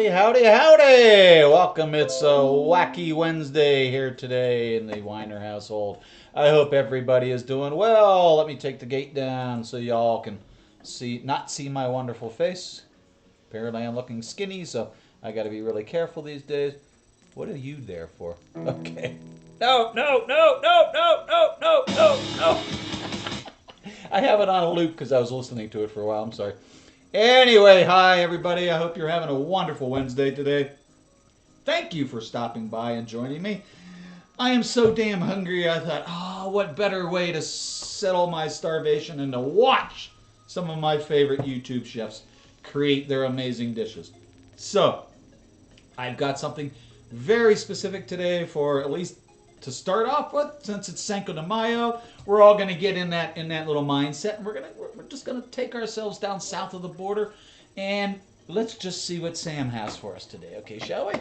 Howdy, howdy, howdy! Welcome. It's a wacky Wednesday here today in the Weiner household. I hope everybody is doing well. Let me take the gate down so y'all can not see my wonderful face. Apparently I'm looking skinny, so I got to be really careful these days. What are you there for? Okay. No, no, no, no, no, no, no, no, no. I have it on a loop because I was listening to it for a while. I'm sorry. Anyway, hi everybody. I hope you're having a wonderful Wednesday today. Thank you for stopping by and joining me. I am so damn hungry. I thought, oh, what better way to settle my starvation than to watch some of my favorite YouTube chefs create their amazing dishes. So, I've got something very specific today for at least to start off with. Since it's Cinco de Mayo, we're all going to get in that little mindset, and we're just going to take ourselves down south of the border, and let's just see what Sam has for us today. Okay, shall we?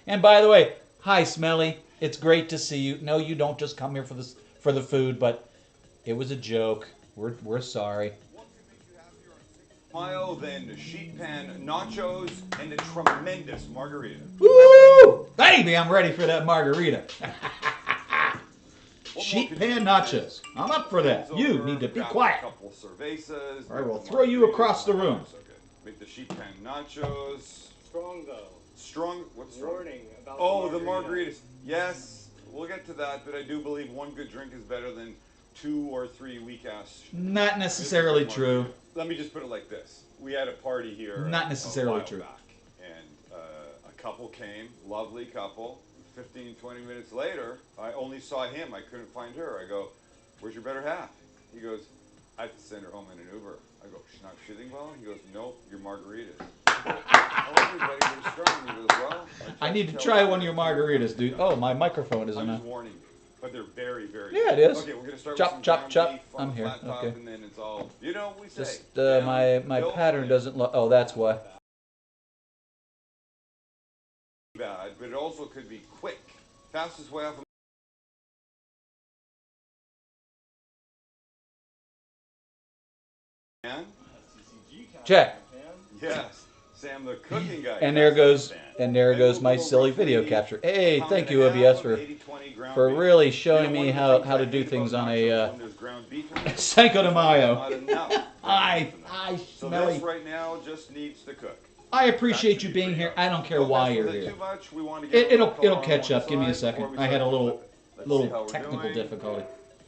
And by the way, hi Smelly. It's great to see you. No, you don't just come here for the food, but it was a joke. We're sorry. Mayo, then sheet pan nachos, and a tremendous margarita. Woo! Baby, I'm ready for that margarita. Sheet pan nachos. I'm up for that. You need to be quiet. Or I will throw you across the room. Make the sheet pan nachos. Strong though. Strong? What's strong? Warning about the margaritas. Yes, we'll get to that, but I do believe one good drink is better than 2 or 3 weak-ass. Not necessarily true. Let me just put it like this. We had a party here. Not necessarily true. Back, and a couple came, lovely couple. 15, 20 minutes later, I only saw him. I couldn't find her. I go, where's your better half? He goes, I have to send her home in an Uber. I go, she's not shitting well? He goes, nope, your margaritas. Everybody was strong. He goes, well, I need to try one of your margaritas, dude. Oh, my microphone isn't on. I'm just warning you. But they're very, very Yeah, good. it is. Okay, we're going to start Chop, with some chop, ground chop. beef I'm on here. flat top, Okay. and then it's all, you know what we say. Just down, my built, pattern doesn't look. Oh, that's why. bad, but it also could be quick. Fastest way off of man. Check. Yes, Sam, the cooking guy. And there goes my silly video capture. Hey, thank you OBS for really showing me how to do things on a Cinco de Mayo. I So Smelly. this right now just needs to cook. I appreciate you being here. I don't care why you're here. It'll catch up. Give me a second. I had a little technical difficulty.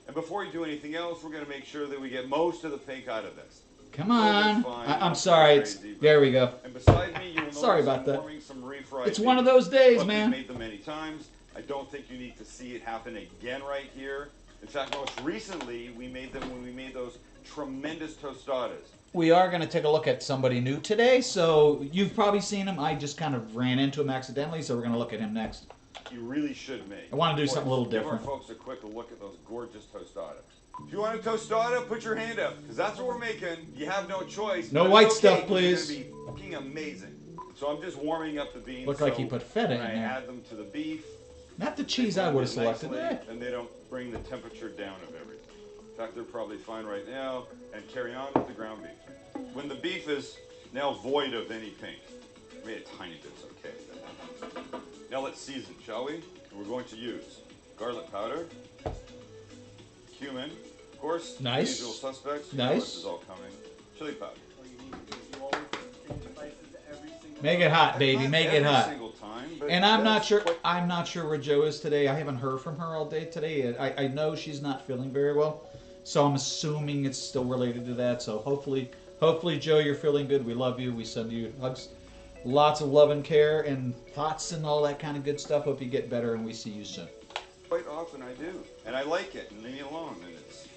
And before you do anything else, we're going to make sure that we get most of the fake out of this. Come on. I'm sorry. There we go. And beside me, you will Sorry notice about that. I'm warming some refried It's one of beef. those days, Look, man. We've made them many times. I don't think you need to see it happen again right here. In fact, most recently, we made them when we made those tremendous tostadas. We are going to take a look at somebody new today, so you've probably seen him. I just kind of ran into him accidentally, so we're going to look at him next. You really should make. I want to do something a little Give different. our folks a quick look at those gorgeous tostadas. If you want a tostada, put your hand up, because that's what we're making. You have no choice. No But white it's stuff, okay, 'cause please. They're going to be fucking amazing. So I'm just warming up the beans. Looked like he put feta when in I there. add them to the beef. Not the cheese I would have blend it selected. nicely, and they don't bring the temperature down of everything. In fact, they're probably fine right now. And carry on with the ground beef. When the beef is now void of any pink, maybe a tiny bit's okay. Now let's season, shall we? And we're going to use garlic powder, cumin, of course, Nice. the usual suspects. You Nice. know this is all coming. Chili powder. All you need to do is you always put the same spices every single Make it hot, baby. Not Make it every hot. single time, but And I'm not that's sure. quite- I'm not sure where Joe is today. I haven't heard from her all day today. I know she's not feeling very well, so I'm assuming it's still related to that. So hopefully, Joe, you're feeling good. We love you. We send you hugs, lots of love and care and thoughts and all that kind of good stuff. Hope you get better, and we see you soon. Quite often I do, and I like it, and leave me alone, and it's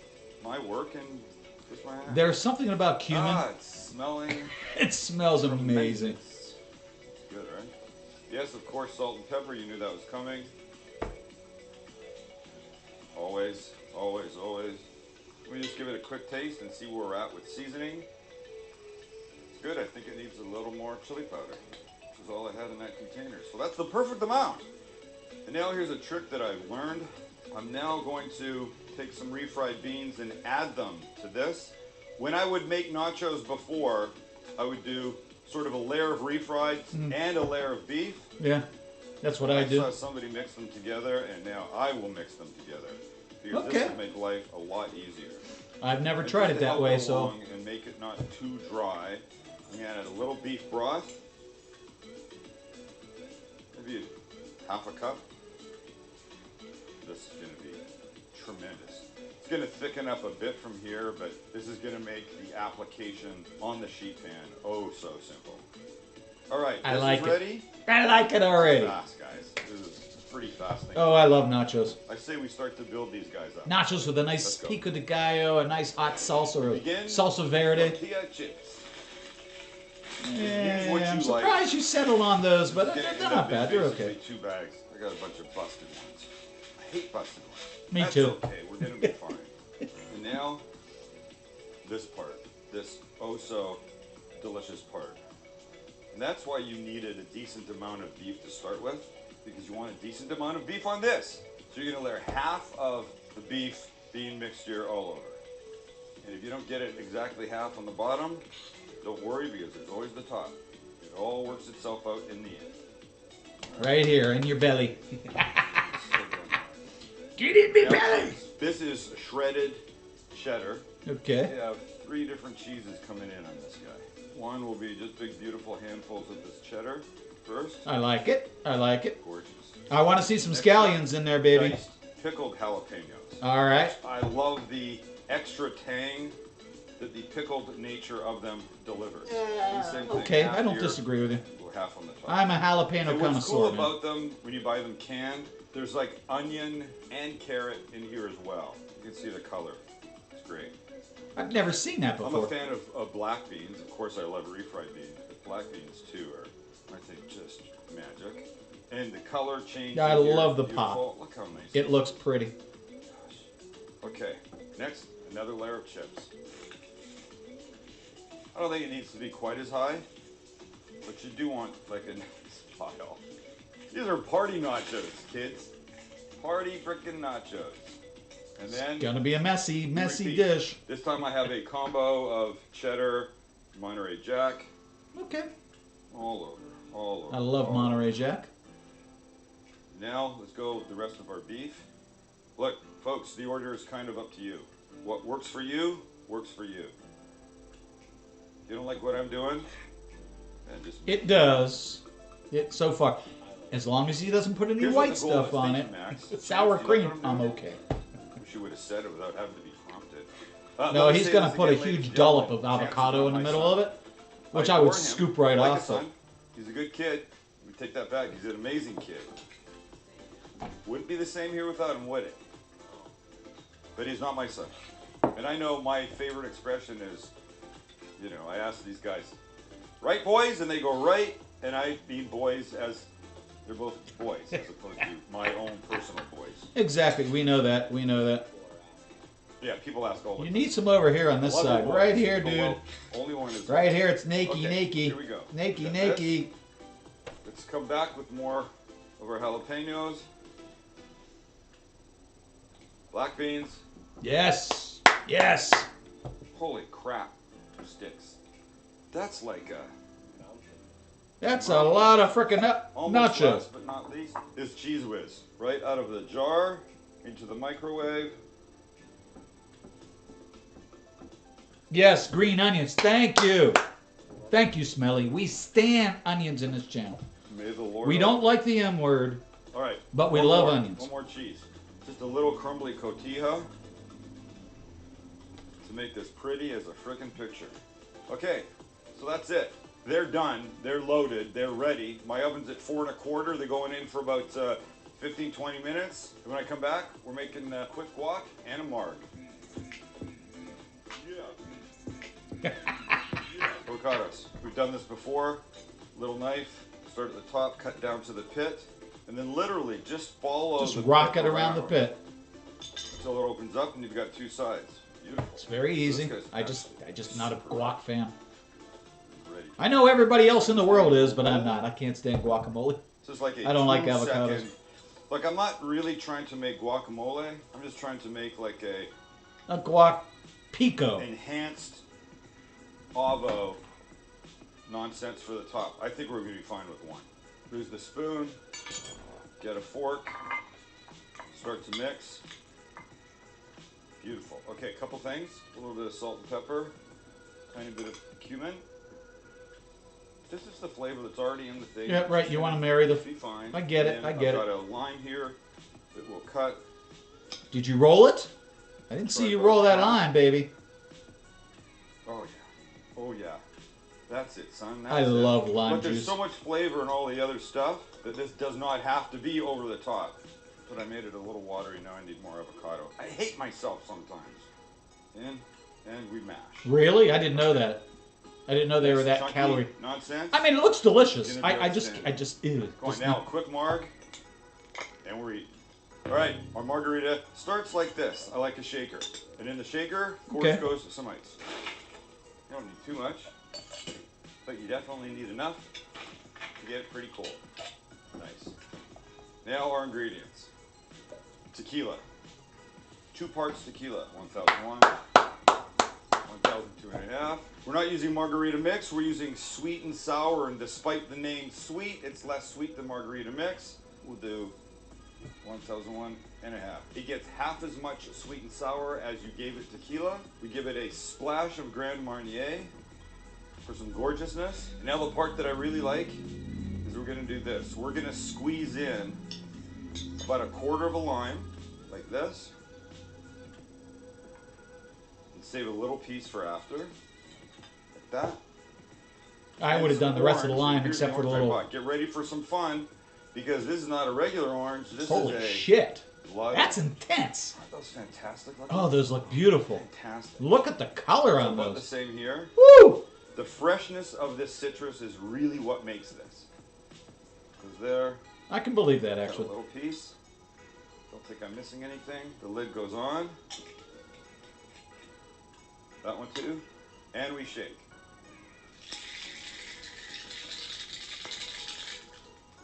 my work and just my act. There's something about cumin. Ah, it's smelling It smells amazing. tremendous. It's good, right? Yes, of course, salt and pepper. You knew that was coming. Always, always, always. Let me just give it a quick taste and see where we're at with seasoning. It's good. I think it needs a little more chili powder, which is all I had in that container. So that's the perfect amount. And now here's a trick that I've learned. I'm now going to take some refried beans and add them to this. When I would make nachos before, I would do sort of a layer of refried and a layer of beef. Yeah, that's what I I do. saw somebody mix them together, and now I will mix them together because Okay. this will make life a lot easier. I've never And tried just it to that help way, it so along and make it not too dry, I'm gonna add a little beef broth, maybe half a cup. This is gonna be tremendous. It's gonna thicken up a bit from here, but this is gonna make the application on the sheet pan oh so simple. All right, I this like is it. ready. I like it already. Fast, guys. This is pretty fast thing. Oh, I love nachos. I say we start to build these guys up. Nachos with a nice Let's go. pico de gallo, a nice hot salsa or Begin salsa verde. tortilla chips. Yeah, use what you I'm like. surprised you settled on those, but It's they're gonna they're end not up bad. in They're basically okay. 2 bags. I got a bunch of busted ones. I hate busted ones. Me That's too. okay. We're gonna be fine. And now, this part, this oh so delicious part. And that's why you needed a decent amount of beef to start with, because you want a decent amount of beef on this. So you're gonna layer half of the beef bean mixture all over. And if you don't get it exactly half on the bottom, don't worry, because there's always the top. It all works itself out in the end. Right here in your belly. So good. Get in me Now, belly. this is shredded cheddar. Okay. We have 3 different cheeses coming in on this guy. One will be just big, beautiful handfuls of this cheddar first. I like it. I like it. Gorgeous. I want to see some Next scallions up, in there, baby. diced pickled jalapenos. All right. I love the extra tang that the pickled nature of them delivers. The same thing, Okay, half I don't here, disagree with you. half on the top. I'm a jalapeno And what's connoisseur. cool man. about them when you buy them canned, there's like onion and carrot in here as well. You can see the color. It's great. I've never seen that I'm a before. fan of black beans. Of course, I love refried beans, but black beans too are, I think, just magic. And the color change. I in here love is the beautiful. pop. Look how nice. It looks pretty. Okay, next, another layer of chips. I don't think it needs to be quite as high, but you do want like a nice pile. These are party nachos, kids. Party frickin' nachos. And then Gonna be a messy repeat. dish. This time I have a combo of cheddar, Monterey Jack, Okay. all over, all over. I love all Monterey Jack. over. Now let's go with the rest of our beef. Look, folks, the order is kind of up to you. What works for you, works for you. If you don't like what I'm doing, then just It does. It so far. As long as he doesn't put any Here's what white the goal stuff is, on thank it. you, Max. Sour You like cream, what I'm doing? okay. Wish you would have said it without having to be prompted. No, let me he's say gonna this put a again, ladies huge and dollop gentlemen. of Chance's avocado not in the my middle son. of it, which I would adore him. scoop right I like off. his son. He's a good kid. We take that back. He's an amazing kid. Wouldn't be the same here without him, would it? But he's not my son. And I know my favorite expression is, you know, I ask these guys, right, boys? And they go, right. And I mean boys as they're both boys, as opposed to my own personal boys. Exactly. We know that. We know that. Yeah, people ask all the You time. need some over here on this Love side. your boys. Right here, But, dude. well, only one is Right here. It's nakey, Okay, nakey. here we go. Nakey, Got nakey. Let's come back with more of our jalapenos. Black beans. Yes. Yes. Holy crap, sticks. That's like a That's a lot of frickin' almost nachos. last but not least is Cheese Whiz. Right out of the jar into the microwave. Yes, green onions. Thank you. Thank you, Smelly. We stand onions in this channel. May the Lord. We don't like the M word. All right. but we one love more, onions. One more cheese. Just a little crumbly cotija to make this pretty as a frickin' picture. Okay, so that's it. They're done. They're loaded. They're ready. My oven's at 4 1/4. They're going in for about 15, 20 minutes. And when I come back, we're making a quick guac and a marg. Yeah. Avocados. We've done this before. Little knife. Start at the top, cut down to the pit, and then literally just follow. Just the rock pit it around the pit. until it opens up, and you've got 2 sides. Beautiful. It's very easy. This guy's I just not a guac fan. ready. I know everybody else in the world is, but I'm not. I can't stand guacamole. This is like a I don't like 2-second avocados. Like, I'm not really trying to make guacamole. I'm just trying to make like a A guac pico. enhanced avo nonsense for the top. I think we're going to be fine with one. Here's the spoon. Get a fork. Start to mix. Beautiful. Okay, a couple things. A little bit of salt and pepper. Tiny bit of cumin. This is the flavor that's already in the thing. Yeah, right. You want to marry the... Be fine. I get it. I get it. I've got a lime here that will cut. Did you roll it? I didn't see you roll that lime, baby. Oh, yeah. Oh, yeah. That's it, son. That's I love lime juice. But there's juice. so much flavor in all the other stuff that this does not have to be over the top. But I made it a little watery. Now I need more avocado. I hate myself sometimes. And we mash. Really? I didn't know that. I didn't know they were that calorie. Nonsense. I mean, it looks delicious. I just ew. Go on now, quick marg, and we're eating. All right, our margarita starts like this. I like a shaker, and in the shaker, of course, goes some ice. You don't need too much, but you definitely need enough to get it pretty cold. Nice. Now our ingredients: tequila, 2 parts tequila, 1,001. 1,002.5. We're not using margarita mix. We're using sweet and sour, and despite the name sweet, it's less sweet than margarita mix. We'll do 1,001.5. It gets half as much sweet and sour as you gave it tequila. We give it a splash of Grand Marnier for some gorgeousness. And now the part that I really like is we're going to do this. We're going to squeeze in about 1/4 of a lime, like this. Save a little piece for after, like that. I would have done the rest of the lime except for the little... Get ready for some fun, because this is not a regular orange. This Holy is a shit. blood. That's intense. Aren't those fantastic? Oh, those look beautiful. Fantastic. Look at the color on about those. The same here. Woo! The freshness of this citrus is really what makes this. Goes there. I can believe that, Got actually. a little piece. Don't think I'm missing anything. The lid goes on. That one too. And we shake.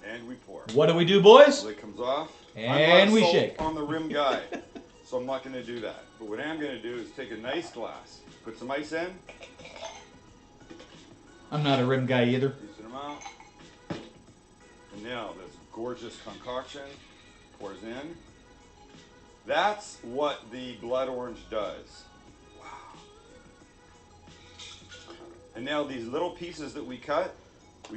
And we pour. What do we do, boys? The lid comes off. And we shake. I'm not a salt on the rim guy, so I'm not going to do that. But what I am going to do is take a nice glass, put some ice in. I'm not a rim guy either. Decent amount. And now this gorgeous concoction pours in. That's what the blood orange does. And now these little pieces that we cut.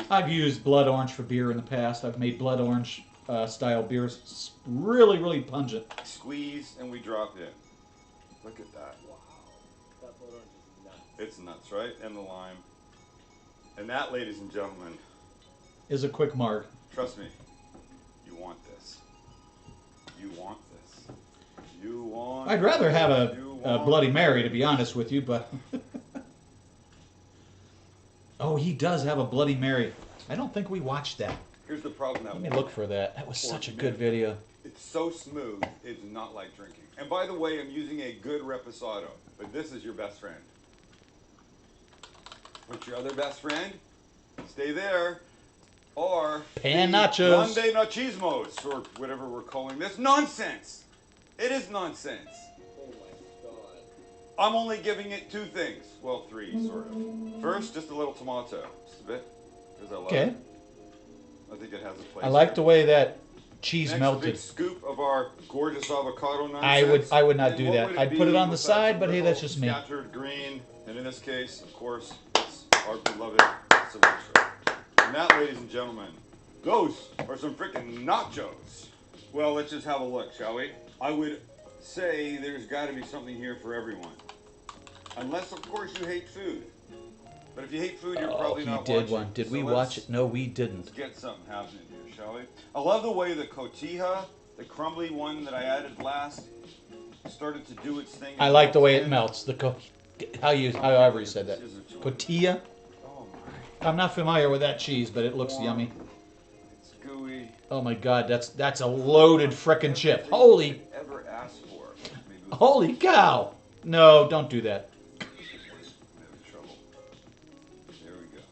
I've used blood orange for beer in the past. I've made blood orange style beers. It's really, really pungent. Squeeze and we drop in. Look at that. Wow. That blood orange is nuts. It's nuts, right? And the lime. And that, ladies and gentlemen, Is a quick marg. trust me, you want this. You want this. You want I'd rather have a want Bloody Mary, to be honest with you, but... Oh, he does have a Bloody Mary. I don't think we watched that. Here's the problem. Let me look for that. That was such a good video. It's so smooth, it's not like drinking. And by the way, I'm using a good reposado, but this is your best friend. What's your other best friend? Stay there. Or Pan the nachos. Grande Nachismos, or whatever we're calling this. Nonsense. It is nonsense. Oh my god. I'm only giving it 2 things. Well, 3, sort of. First, just a little tomato. Just a bit. Because I love it. I think it has a place. I like the way that cheese Next, melted. big scoop of our gorgeous avocado nonsense. I would not And do what that. would I'd put it be on the without side, some but hey, little that's just me. Scattered green, and in this case, of course, it's our beloved cilantro. And that, ladies and gentlemen, those are some freaking nachos. Well, let's just have a look, shall we? I would say there's got to be something here for everyone. Unless, of course, you hate food. But if you hate food, you're probably not watching. He did one. Did we watch it? No, we didn't. Let's get something happening here, shall we? I love the way the cotija, the crumbly one that I added last, started to do its thing. I like the way it melts. However you said that. Cotija. Oh my. I'm not familiar with that cheese, but it looks yummy. It's gooey. Oh my god, that's a loaded frickin' chip. Holy, Ever asked for? holy cow! No, don't do that. Trouble. There we go.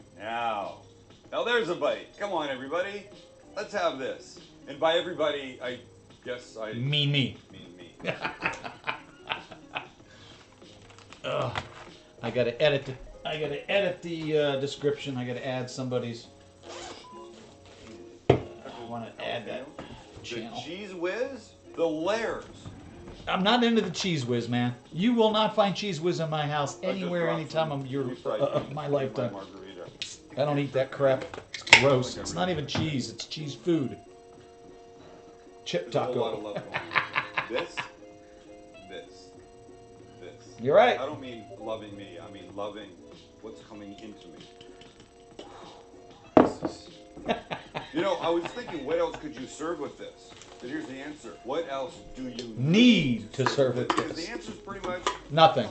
Now there's a bite. Come on, everybody. Let's have this. And by everybody, I guess I Me. mean me. Ugh, I gotta edit I gotta edit the description. I gotta add somebody's. I want to add that The channel. Cheese Whiz, the layers. I'm not into the cheese whiz, man. You will not find cheese whiz in my house I just anywhere, dropped anytime some of your refried of beans my in lifetime. margarita. I don't eat that crap. It's gross. It's not even cheese. It's cheese food. Chip There's a whole lot of taco. love going on. This. You're right. I don't mean loving me. I mean loving what's coming into me. This is... You know, I was thinking, what else could you serve with this? But here's the answer. What else do you Need to serve with Because this? the answer is pretty much Nothing.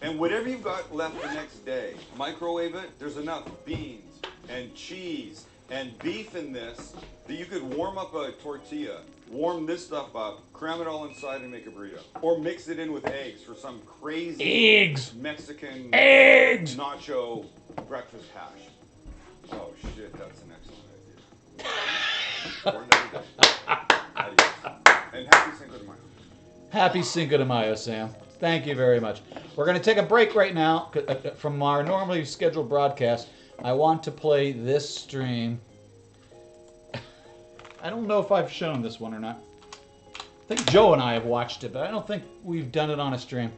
and whatever you've got left the next day, microwave it. There's enough beans and cheese and beef in this that you could warm up a tortilla, warm this stuff up, cram it all inside and make a burrito. Or mix it in with eggs for some crazy Eggs. Mexican Eggs. nacho breakfast hash. Oh shit, that's an excellent idea. Or another day. Adios. And happy Cinco de Mayo. Happy Cinco de Mayo, Sam. Thank you very much. We're going to take a break right now from our normally scheduled broadcast. I want to play this stream. I don't know if I've shown this one or not. I think Joe and I have watched it, but I don't think we've done it on a stream.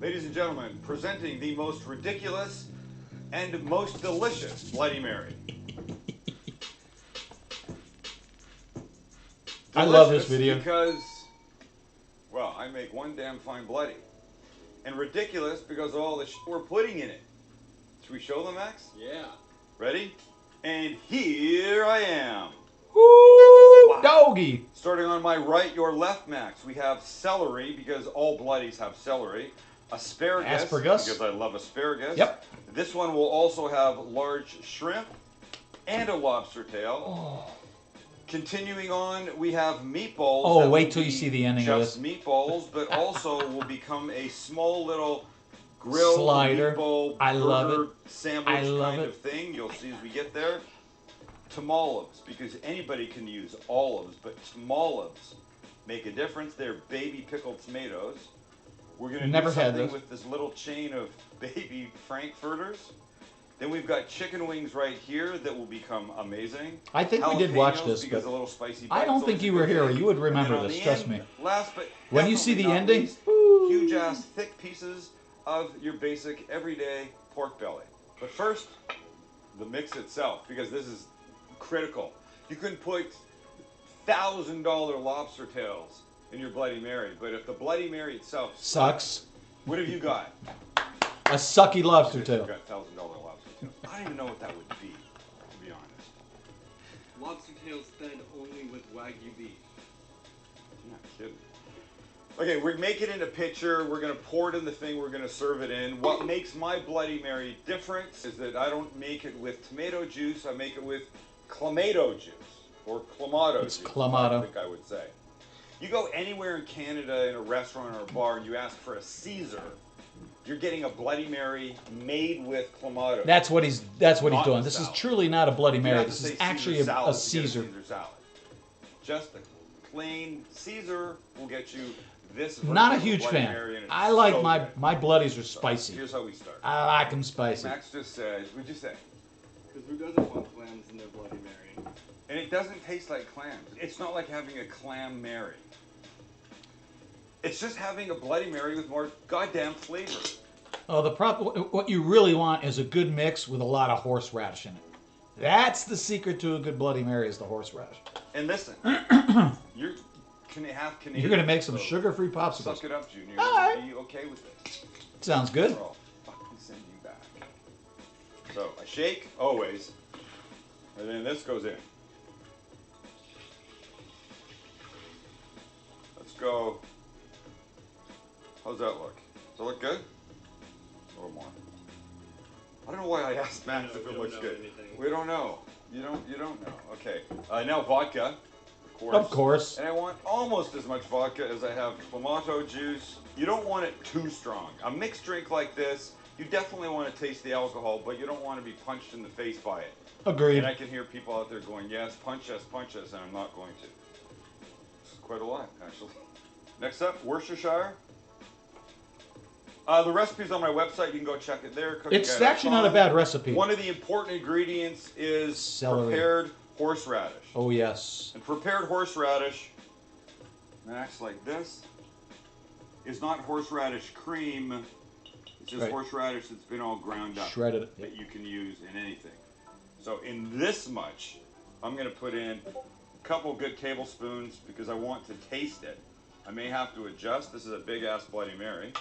Ladies and gentlemen, presenting the most ridiculous and most delicious Bloody Mary. I love this Delicious video. because, well, I make one damn fine bloody. And ridiculous because of all the shit we're putting in it. Should we show them, Max? Yeah. Ready? And here I am. Woo! Doggy! Starting on my right, your left, Max, we have celery, because all bloodies have celery. Asparagus, because I love asparagus. Yep. This one will also have large shrimp and a lobster tail. Oh. Continuing on, we have meatballs. Oh, that wait will till you be see the ending of just this. meatballs, but also will become a small little grilled Slider. meatball I love burger it. sandwich I love kind it. of thing. You'll see as we get there. Tamales, because anybody can use olives, but tamales make a difference. They're baby pickled tomatoes. We're going to Never do had something those. with this little chain of baby frankfurters. Then we've got chicken wings right here that will become amazing. I think we did watch Jalapenos, this, because but a little spicy I bite's don't think always a you were good here or thing. you would And remember on this, the trust end, me. Last but When you see the definitely not ending, least, woo. huge ass thick pieces of your basic everyday pork belly. But first, the mix itself, because this is critical. You can put $1,000 lobster tails in your Bloody Mary, but if the Bloody Mary itself Sucks. what have you got? A sucky lobster You've tail. got $1,000 lobster tails. I don't even know what that would be, to be honest. Lobster tails fed only with Wagyu beef. I'm not kidding. Okay, we make it in a pitcher. We're going to pour it in the thing. We're going to serve it in. What makes my Bloody Mary different is that I don't make it with tomato juice. I make it with clamato juice, or clamato It's juice, clamato. I think I would say. You go anywhere in Canada in a restaurant or a bar and you ask for a Caesar, you're getting a Bloody Mary made with clamato. That's what he's Not doing. the This is salad. truly not a Bloody You Mary. have to This say is actually Caesar a salad to get Caesar. Caesar salad. Just a plain Caesar will get you this version Not a of huge Bloody fan. Mary, and it's I like so my good. my bloodies are So, spicy. here's how we start. I like them spicy. Max just said, what'd you say? Because who doesn't want clams in their Bloody Mary? And it doesn't taste like clams. It's not like having a clam Mary. It's just having a Bloody Mary with more goddamn flavor. Oh, what you really want is a good mix with a lot of horseradish in it. That's the secret to a good Bloody Mary, is the horseradish. And listen, you're half Canadian. You're gonna make some so sugar-free popsicles. Suck it up, Junior. All right. Are you okay with this? Sounds good. Or I'll fucking send you back. So I shake, always, and then this goes in. Let's go. How's that look? Does that look good? A little more. I don't know why I asked Max No, if we it don't looks know good. anything. We don't know. You don't know. Okay. Now vodka, of course. Of course. And I want almost as much vodka as I have clamato juice. You don't want it too strong. A mixed drink like this, you definitely want to taste the alcohol, but you don't want to be punched in the face by it. Agreed. And I can hear people out there going, yes, punch us, and I'm not going to. Just quite a lot, actually. Next up, Worcestershire. The recipe's on my website. You can go check it there. It's actually not a bad recipe. One of the important ingredients is celery. Prepared horseradish. Oh, yes. And prepared horseradish, Max, like this, is not horseradish cream. It's just horseradish that's been all ground up. Shredded. That you can use in anything. So in this much, I'm going to put in a couple good tablespoons because I want to taste it. I may have to adjust. This is a big-ass Bloody Mary.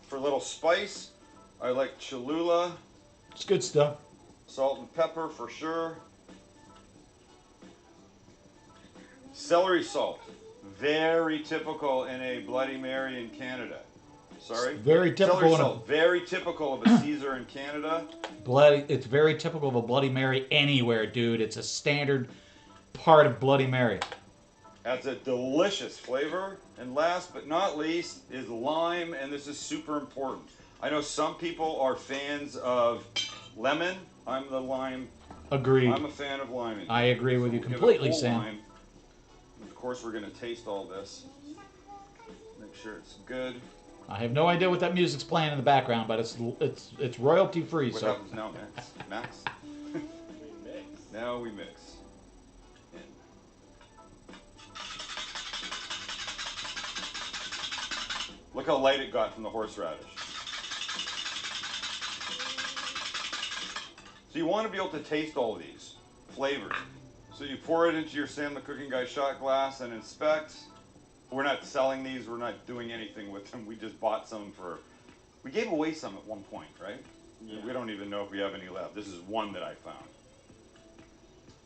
For a little spice, I like Cholula. It's good stuff. Salt and pepper for sure. Celery salt. Very typical in a Bloody Mary in Canada. Sorry? Very typical. Celery salt. Very typical of a Caesar in Canada. It's very typical of a Bloody Mary anywhere, dude. It's a standard part of Bloody Mary. Adds a delicious flavor. And last but not least is lime, and this is super important. I know some people are fans of lemon. I'm the lime. Agreed. I'm a fan of lime. I agree with you completely, Sam. Lime. And of course, we're going to taste all this. Make sure it's good. I have no idea what that music's playing in the background, but it's royalty free. What so happens now, Max? Max? We mix. Now we mix. Look how light it got from the horseradish. So you want to be able to taste all these flavors. So you pour it into your Sam the Cooking Guy shot glass and inspect. We're not selling these. We're not doing anything with them. We just bought some for... We gave away some at one point, right? Yeah. We don't even know if we have any left. This is one that I found.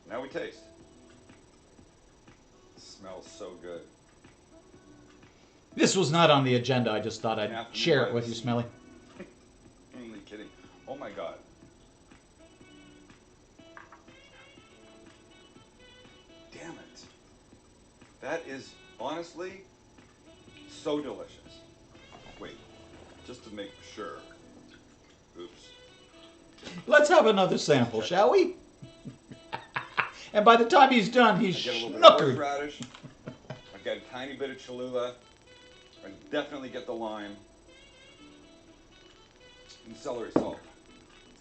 Now we taste. It smells so good. This was not on the agenda. I just thought I'd share it with you, Smelly. Only kidding. Oh my God. Damn it. That is honestly so delicious. Wait, just to make sure. Oops. Let's have another sample, shall we? And by the time he's done, he's I get a little bit of schnookered. horseradish. I get a tiny bit of Cholula. I definitely get the lime. And celery salt.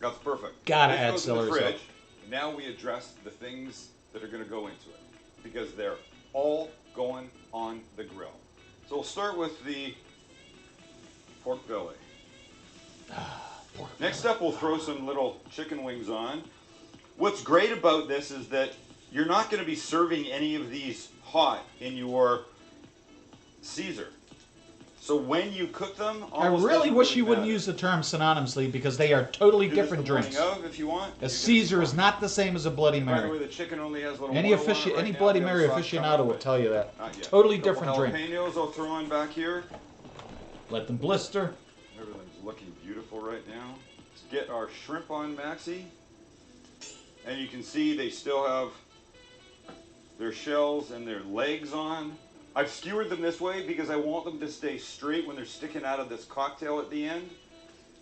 That's perfect. Gotta This add goes celery in the salt. fridge. Now we address the things that are going to go into it. Because they're all going on the grill. So we'll start with the pork belly. Next up, we'll throw some little chicken wings on. What's great about this is that you're not going to be serving any of these hot in your Caesar. So when you cook them, I really wish you wouldn't use the term synonymously because they are totally different drinks. If you want. A Caesar is not the same as a Bloody By the way, Mary. the chicken only has little Any Bloody Mary aficionado will tell you that. Totally different drink. Jalapenos I'll throw in back here. Let them blister. Everything's looking beautiful right now. Let's get our shrimp on, Maxie. And you can see they still have their shells and their legs on. I've skewered them this way because I want them to stay straight when they're sticking out of this cocktail at the end.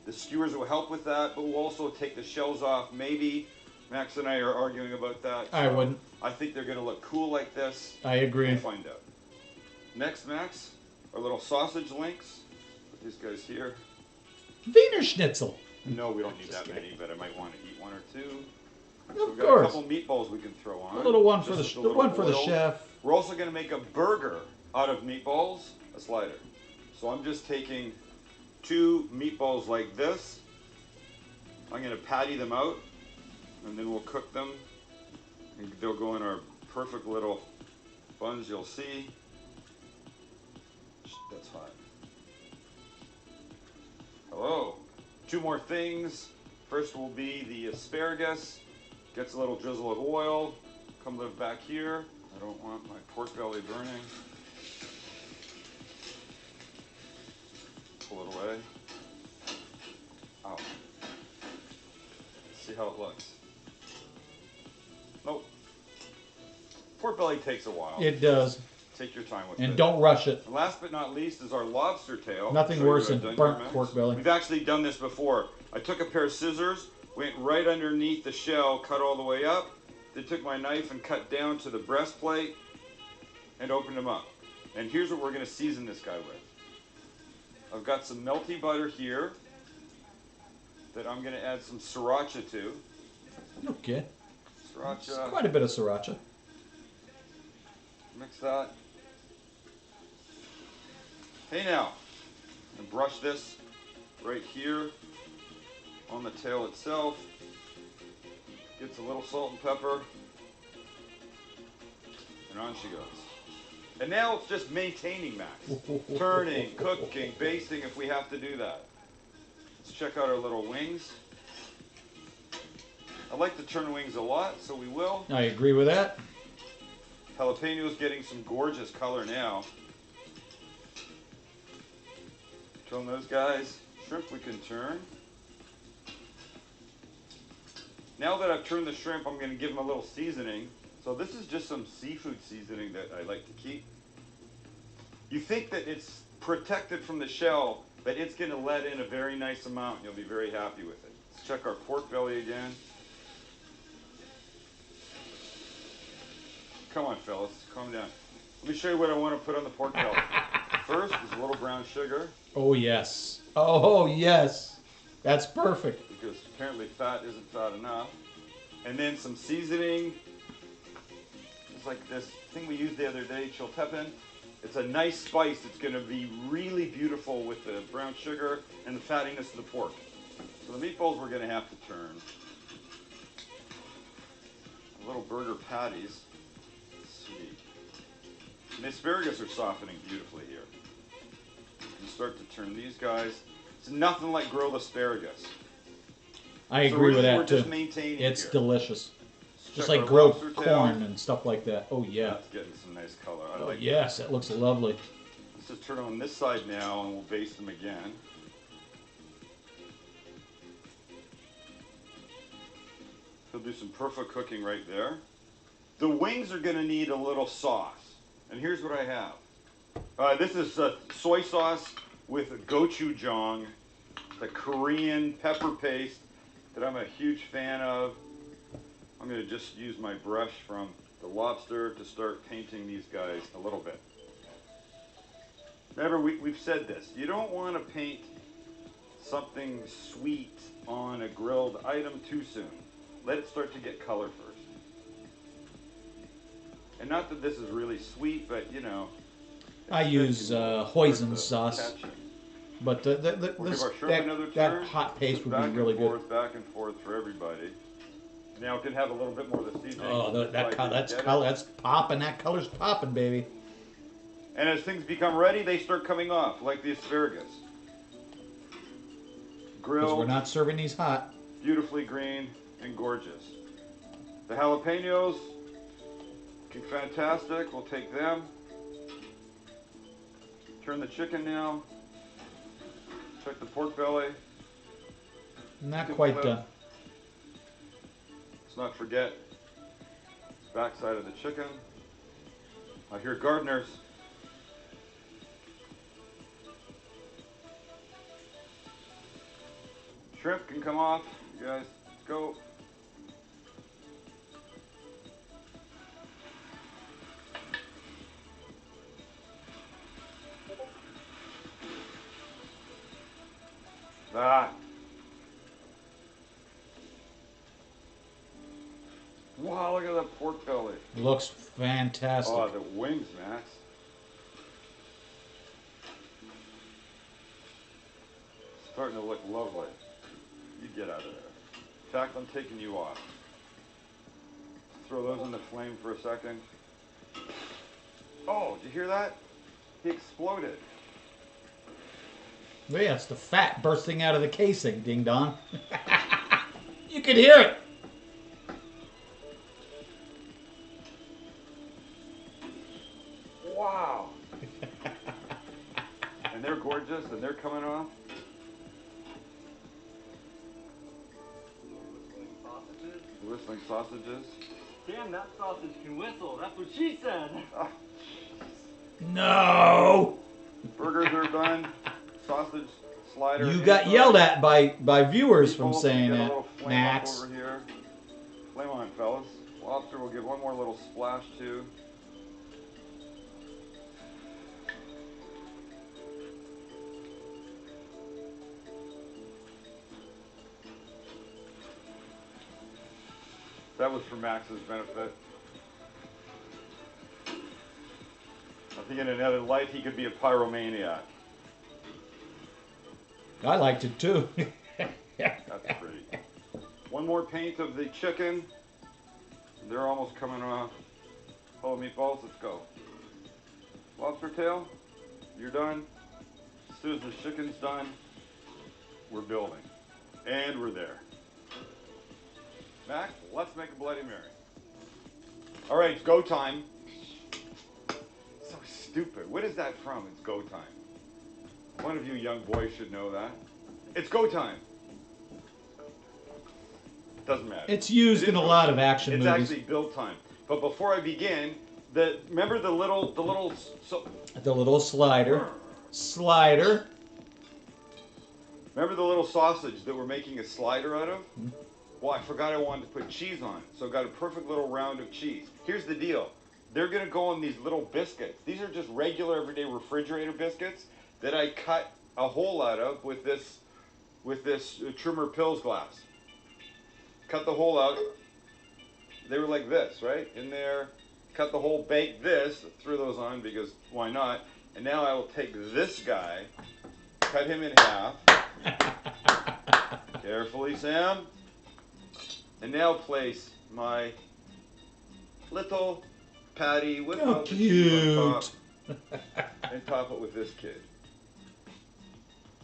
The skewers will help with that, but we'll also take the shells off. Maybe Max and I are arguing about that. I wouldn't. I think they're going to look cool like this. I agree. We'll find out. Next, Max, our little sausage links. Put these guys here. Wiener Schnitzel. No, we don't need that many, but I might want to eat one or two. So Of we've got course. a couple meatballs we can throw on. A little one for Just the with a one little for the oil. chef. We're also going to make a burger out of meatballs, a slider. So I'm just taking 2 meatballs like this. I'm going to patty them out, and then we'll cook them. And they'll go in our perfect little buns you'll see. That's hot. Hello. 2 more things. First will be the asparagus. Gets a little drizzle of oil. Come live back here. I don't want my pork belly burning. Pull it away. Oh. See how it looks. Nope. Pork belly takes a while. It does. Take your time with it. And don't rush it. And last but not least is our lobster tail. Nothing Show you worse what I've than done burnt here, Max. pork belly. We've actually done this before. I took a pair of scissors, went right underneath the shell, cut all the way up. Then took my knife and cut down to the breastplate and opened them up. And here's what we're going to season this guy with. I've got some melty butter here that I'm going to add some sriracha to. Okay. Sriracha. Quite a bit of sriracha. Mix that. Hey now, and brush this right here on the tail itself. Gets a little salt and pepper. And on she goes. And now it's just maintaining, Max. Turning, cooking, basting if we have to do that. Let's check out our little wings. I like to turn wings a lot, so we will. I agree with that. Jalapeno's getting some gorgeous color now. Turn those guys. Shrimp we can turn. Now that I've turned the shrimp, I'm going to give them a little seasoning. So this is just some seafood seasoning that I like to keep. You think that it's protected from the shell, but it's going to let in a very nice amount and you'll be very happy with it. Let's check our pork belly again. Come on, fellas, calm down. Let me show you what I want to put on the pork belly. First is a little brown sugar. Oh, yes. Oh, yes. That's perfect. Because apparently fat isn't fat enough. And then some seasoning. It's like this thing we used the other day, chiltepin. It's a nice spice. It's going to be really beautiful with the brown sugar and the fattiness of the pork. So the meatballs we're going to have to turn. Little burger patties. Sweet. And the asparagus are softening beautifully here. You can start to turn these guys. It's nothing like grilled asparagus. I agree with that we're too. just maintaining It's here. delicious. Let's Just check like our grilled lobster tail. corn and stuff like that. Oh, yeah. That's getting some nice color. I Oh, like yes. That looks lovely. it. Let's just turn on this side now and we'll baste them again. He'll do some perfect cooking right there. The wings are going to need a little sauce. And here's what I have. This is soy sauce with gochujang, the Korean pepper paste that I'm a huge fan of. I'm going to just use my brush from the lobster to start painting these guys a little bit. Remember, we've said this. You don't want to paint something sweet on a grilled item too soon. Let it start to get color first. And not that this is really sweet, but you know. I use hoisin sauce. Catching. But We'll give our shrimp another turn. that hot paste would be really good. Back and forth for everybody. Now it can have a little bit more of the seasoning. Oh, that's popping. That color's popping, baby. And as things become ready, they start coming off, like the asparagus. Because Grilled, we're not serving these hot. beautifully green and gorgeous. The jalapenos, looking fantastic. We'll take them. Turn the chicken now. Check the pork belly. Not Good quite flip. done. Let's not forget backside of the chicken. I hear gardeners. Shrimp can come off. You guys, let's go. That. Wow, look at that pork belly. Looks fantastic. Oh, the wings, Max. Starting to look lovely. You get out of there. In fact, I'm taking you off. Throw those in the flame for a second. Oh, did you hear that? He exploded. Oh, yeah, it's the fat bursting out of the casing, ding dong. You can hear it. Wow. And they're gorgeous and they're coming off. Whistling sausages. Damn, that sausage can whistle. That's what she said. Oh, No. burgers are done. Sausage slider. You got yelled at by viewers from Meatballs, saying we got a that, little flame up Max. over here. Flame on, fellas. Lobster, we'll give one more little splash too. That was for Max's benefit. I think in another life he could be a pyromaniac. I liked it too. That's pretty. One more paint of the chicken. They're almost coming off. Oh, meatballs, let's go. Lobster tail, you're done. As soon as the chicken's done, we're building. And we're there. Max, let's make a Bloody Mary. All right, it's go time. So stupid. What is that from? It's go time. One of you young boys should know that. It's go time. Doesn't matter. It's used in a lot of action it's movies. It's actually build time. But before I begin, remember the little slider. Remember the little sausage that we're making a slider out of? Mm-hmm. Well, I forgot I wanted to put cheese on it, so I got a perfect little round of cheese. Here's the deal. They're going to go on these little biscuits. These are just regular everyday refrigerator biscuits that I cut a hole out of with this Trimmer Pills glass. Cut the hole out. They were like this, right? In there, cut the hole, bake this, threw those on because why not? And now I will take this guy, cut him in half. Carefully, Sam. And now place my little patty with the cheese on top and top it with this kid.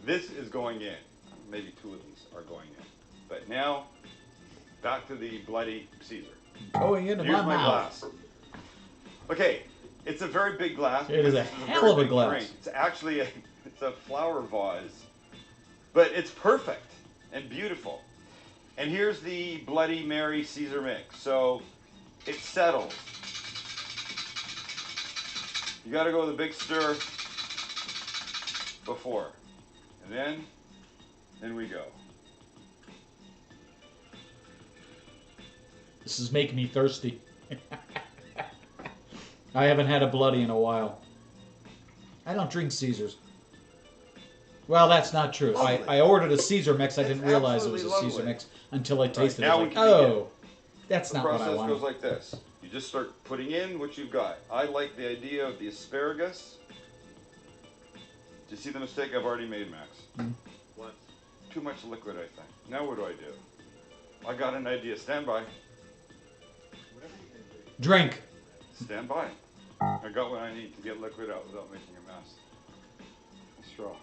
This is going in. Maybe two of these are going in. But now, back to the bloody Caesar. Going into my mouth. Glass. Okay, it's a very big glass. It is a hell of a glass. Drink. It's actually it's a flower vase, but it's perfect and beautiful. And here's the Bloody Mary Caesar mix. So it settles. You got to go with a big stir before, and then we go. This is making me thirsty. I haven't had a bloody in a while. I don't drink Caesars. Well, that's not true. I ordered a Caesar mix. I didn't realize it was a Caesar mix until I tasted it. I was like, oh, that's not what I wanted. The process goes like this. You just start putting in what you've got. I like the idea of the asparagus. Do you see the mistake I've already made, Max? Mm-hmm. What? Too much liquid, I think. Now what do I do? I got an idea. Stand by. Drink. Stand by. I got what I need to get liquid out without making a mess. A straw.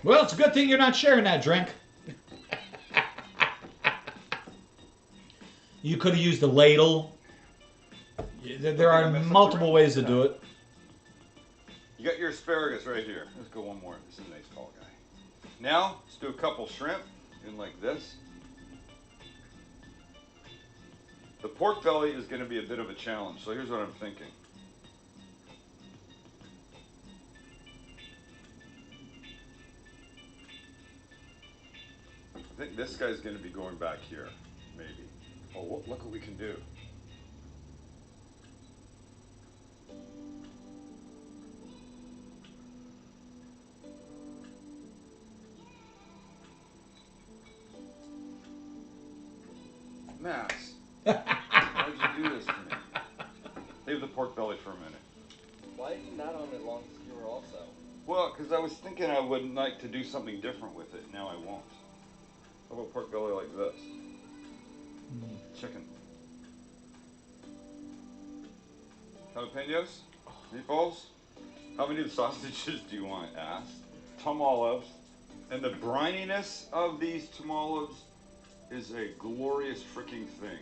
Well, it's a good thing you're not sharing that drink. You could have used a ladle. There are multiple ways to do it. You got your asparagus right here. Let's go one more. This is a nice tall guy. Now, let's do a couple shrimp in like this. The pork belly is going to be a bit of a challenge, so here's what I'm thinking. I think this guy's going to be going back here, maybe. Oh, look what we can do. Max, why'd you do this to me? Leave the pork belly for a minute. Why are you not on a long skewer also? Well, because I was thinking I would like to do something different with it. Now I won't. How about pork belly like this? Chicken. Jalapenos? Meatballs? How many of the sausages do you want? Ask. Tom olives. And the brininess of these tom olives is a glorious freaking thing.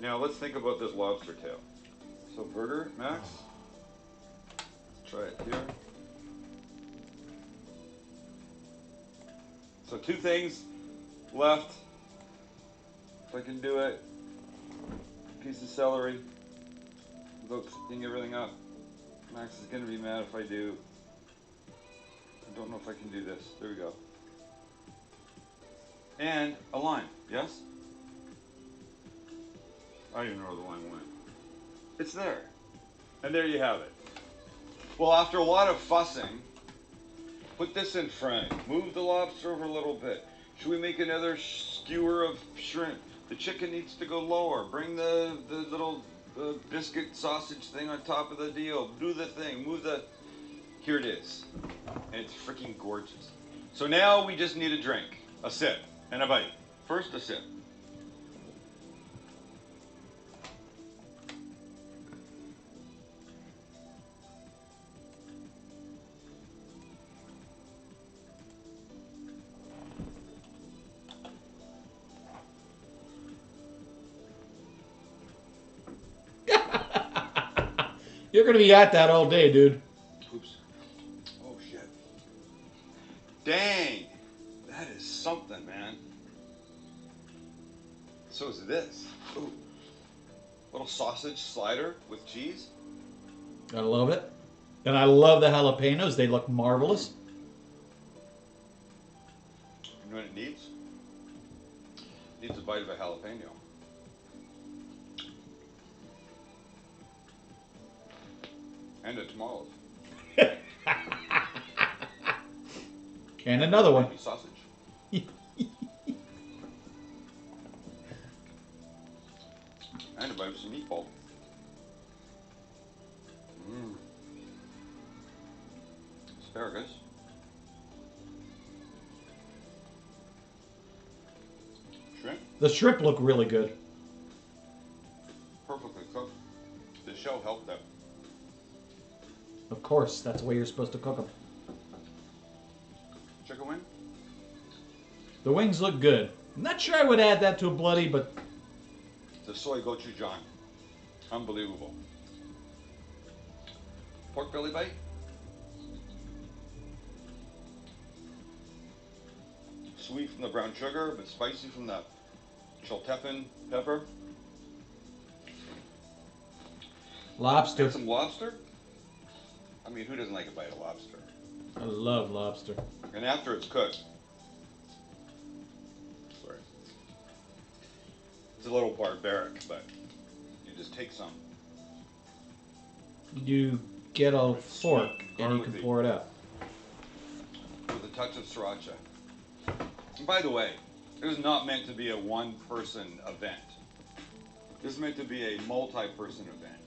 Now let's think about this lobster tail. So burger, Max. Let's try it here. So two things left. If I can do it. Piece of celery. Without cooking everything up. Max is going to be mad if I do. I don't know if I can do this. There we go. And a lime, yes? I don't even know where the lime went. It's there. And there you have it. Well, after a lot of fussing, put this in front. Move the lobster over a little bit. Should we make another skewer of shrimp? The chicken needs to go lower. Bring the little biscuit sausage thing on top of the deal. Do the thing. Move the... Here it is. And it's freaking gorgeous. So now we just need a drink. A sip and a bite. First, a sip. You're going to be at that all day, dude. Oops. Oh, shit. Dang. That is something, man. So is this. Ooh. Little sausage slider with cheese. I love it. And I love the jalapenos. They look marvelous. You know what it needs? It needs a bite of a jalapeno. And a tamale. And another one. Maybe sausage. And a bite of some meatball. Asparagus. Shrimp. The shrimp look really good. Perfectly cooked. The shell helped that. Of course, that's the way you're supposed to cook them. Chicken wing. The wings look good. I'm not sure I would add that to a bloody, but The soy gochujang. Unbelievable. Pork belly bite. Sweet from the brown sugar, but spicy from the chiltepin pepper. lobster. Get some lobster. I mean, who doesn't like a bite of lobster? I love lobster. And after it's cooked, sorry, it's a little barbaric, but you just take some. You get a fork and you can garlicky. pour it out. With a touch of sriracha. And by the way, it was not meant to be a one-person event. This is meant to be a multi-person event.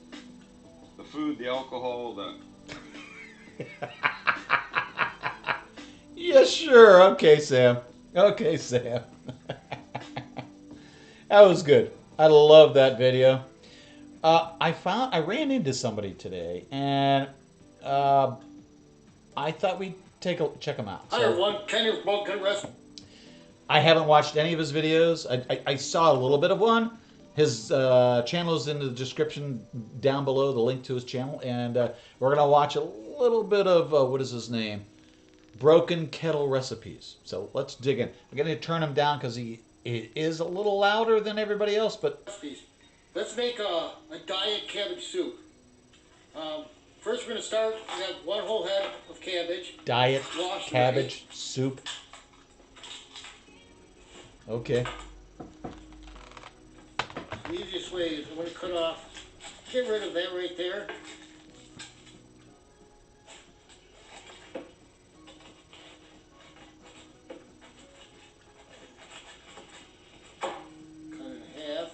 The food, the alcohol, the... Yeah, sure. Okay, Sam. Okay, Sam. That was good. I love that video. I ran into somebody today, and I thought we'd check him out. Hi everyone, Kenny with Kettle Recipe. I haven't watched any of his videos. I saw a little bit of one. His channel is in the description down below, the link to his channel, and we're gonna watch a little bit of what is his name? Broken Kettle Recipes. So let's dig in. I'm gonna turn him down because he is a little louder than everybody else, but Let's make a diet cabbage soup. First we're going to start, we have one whole head of cabbage. diet Wash cabbage soup. Okay. The easiest way is I'm going to cut off, get rid of that right there. Cut it in half.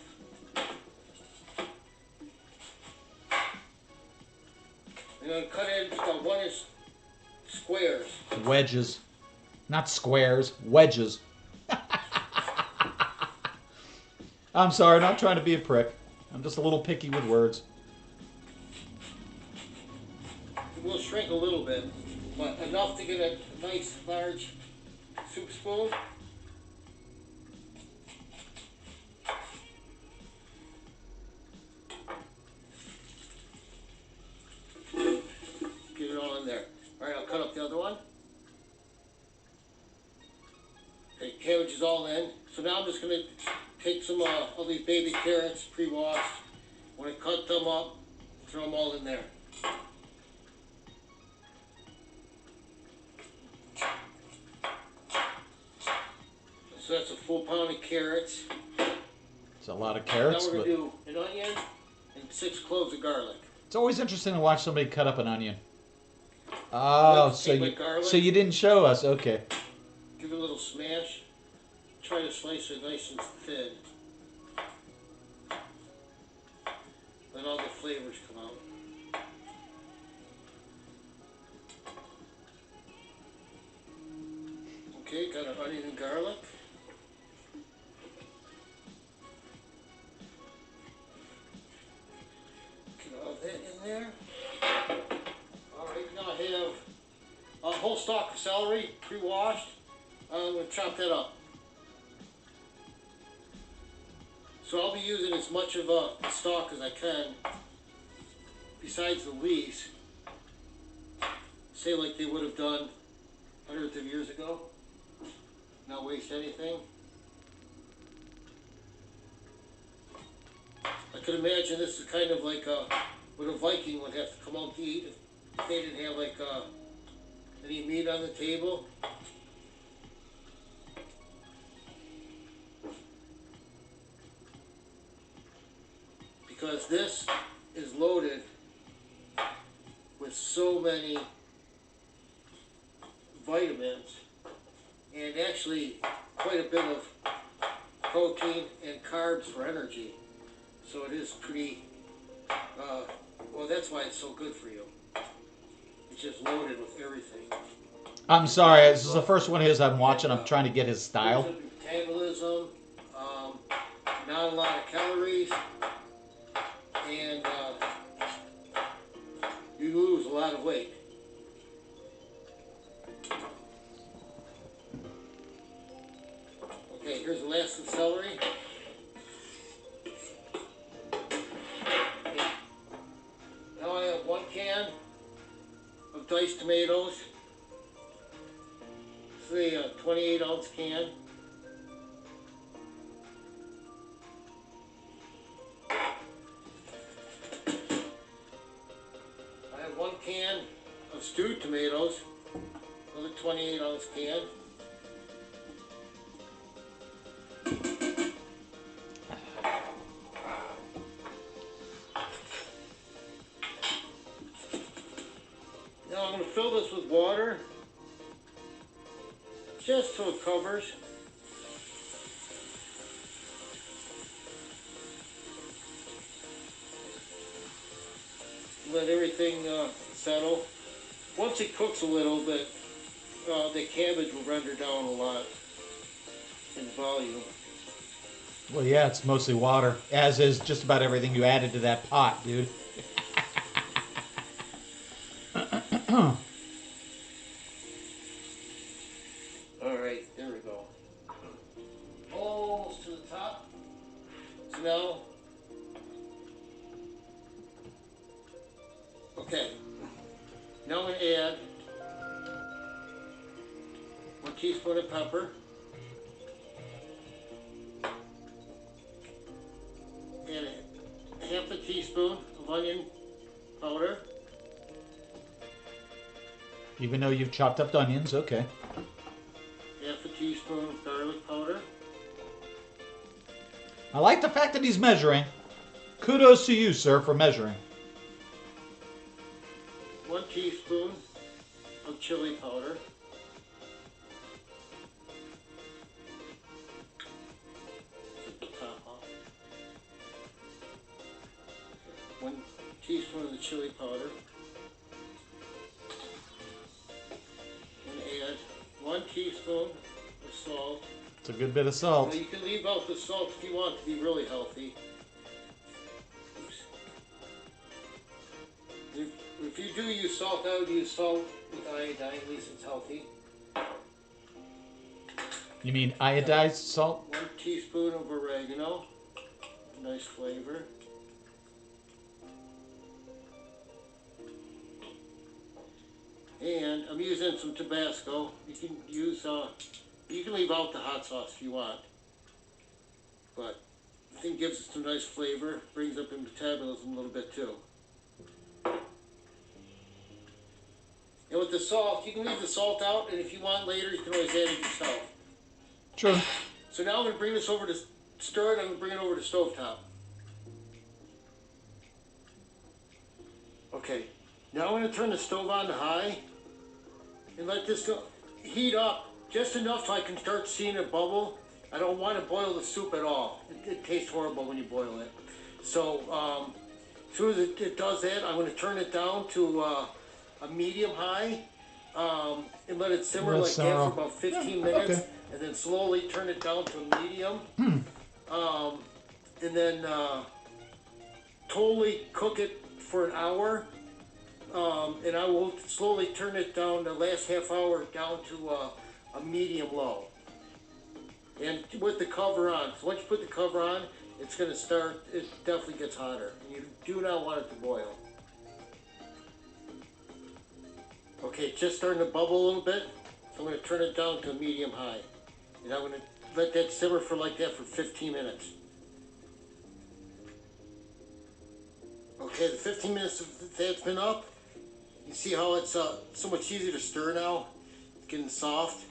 I'm going to cut it into about 1 inch squares. Wedges. Not squares, wedges. I'm sorry, not trying to be a prick. I'm just a little picky with words. It will shrink a little bit, but enough to get a nice large soup spoon. Get it all in there. Alright, I'll cut up the other one. Okay, cabbage is all in. So now I'm just going to take some of these baby carrots, pre-washed. When I cut them up, throw them all in there. So that's a full pound of carrots. It's a lot of Now carrots, we're but going to do an onion and 6 cloves of garlic. It's always interesting to watch somebody cut up an onion. Oh, Like, take my garlic. so you didn't show us. Okay. Give it a little smash. Try to slice it nice and thin. Let all the flavors come out. Okay, got our onion and garlic. Get all that in there. Alright, now I have a whole stalk of celery, pre-washed. I'm going to chop that up. So I'll be using as much of a stalk as I can, besides the leaves. Say like they would have done hundreds of years ago. Not waste anything. I could imagine this is kind of like what a Viking would have to come out to eat if they didn't have like any meat on the table. Because this is loaded with so many vitamins and actually quite a bit of protein and carbs for energy. So it is pretty, well, that's why it's so good for you. It's just loaded with everything. I'm sorry. This is the first one of his I'm watching. I'm trying to get his style. Brings up metabolism, not a lot of calories, and you lose a lot of weight. Okay, here's the last of the celery. Now I have 1 can of diced tomatoes. This is a 28-ounce can. I have 1 can of stewed tomatoes, another 28-ounce can. Now I'm going to fill this with water, just so it covers. Let everything settle. Once it cooks a little bit, the cabbage will render down a lot in volume. Well, yeah, it's mostly water, as is just about everything you added to that pot, dude. Alright, there we go. Almost to the top. So now, okay. Now I'm going to add 1 teaspoon of pepper. And half a teaspoon of onion powder. Even though you've chopped up onions, okay. Half a teaspoon of garlic powder. I like the fact that he's measuring. Kudos to you, sir, for measuring. 1 teaspoon of chili powder. Take the top off. 1 teaspoon of the chili powder. And add 1 teaspoon of salt. It's a good bit of Now salt. you can leave out the salt if you want to be really healthy. If you do use salt, I would use salt with iodine, at least it's healthy. You mean iodized salt? 1 teaspoon of oregano, nice flavor. And I'm using some Tabasco. You can use, you can leave out the hot sauce if you want. But I think it gives it some nice flavor, brings up your metabolism a little bit too. And with the salt, you can leave the salt out, and if you want later, you can always add it yourself. True. So now I'm going to bring this over to stir it. I'm going to bring it over to stovetop. Okay, now I'm going to turn the stove on to high and let this go heat up just enough so I can start seeing it bubble. I don't want to boil the soup at all. It tastes horrible when you boil it. So as soon as it does that, I'm going to turn it down to a medium high and let it simmer like that for about 15 minutes. Okay. And then slowly turn it down to a medium. And then totally cook it for an hour. And I will slowly turn it down the last half hour down to a medium low. And with the cover on. So once you put the cover on, it's going to start, it definitely gets hotter. And you do not want it to boil. Okay, it's just starting to bubble a little bit. So I'm going to turn it down to a medium high. And I'm going to let that simmer for like that for 15 minutes. Okay, the 15 minutes that's been up, you see how it's so much easier to stir now? It's getting soft.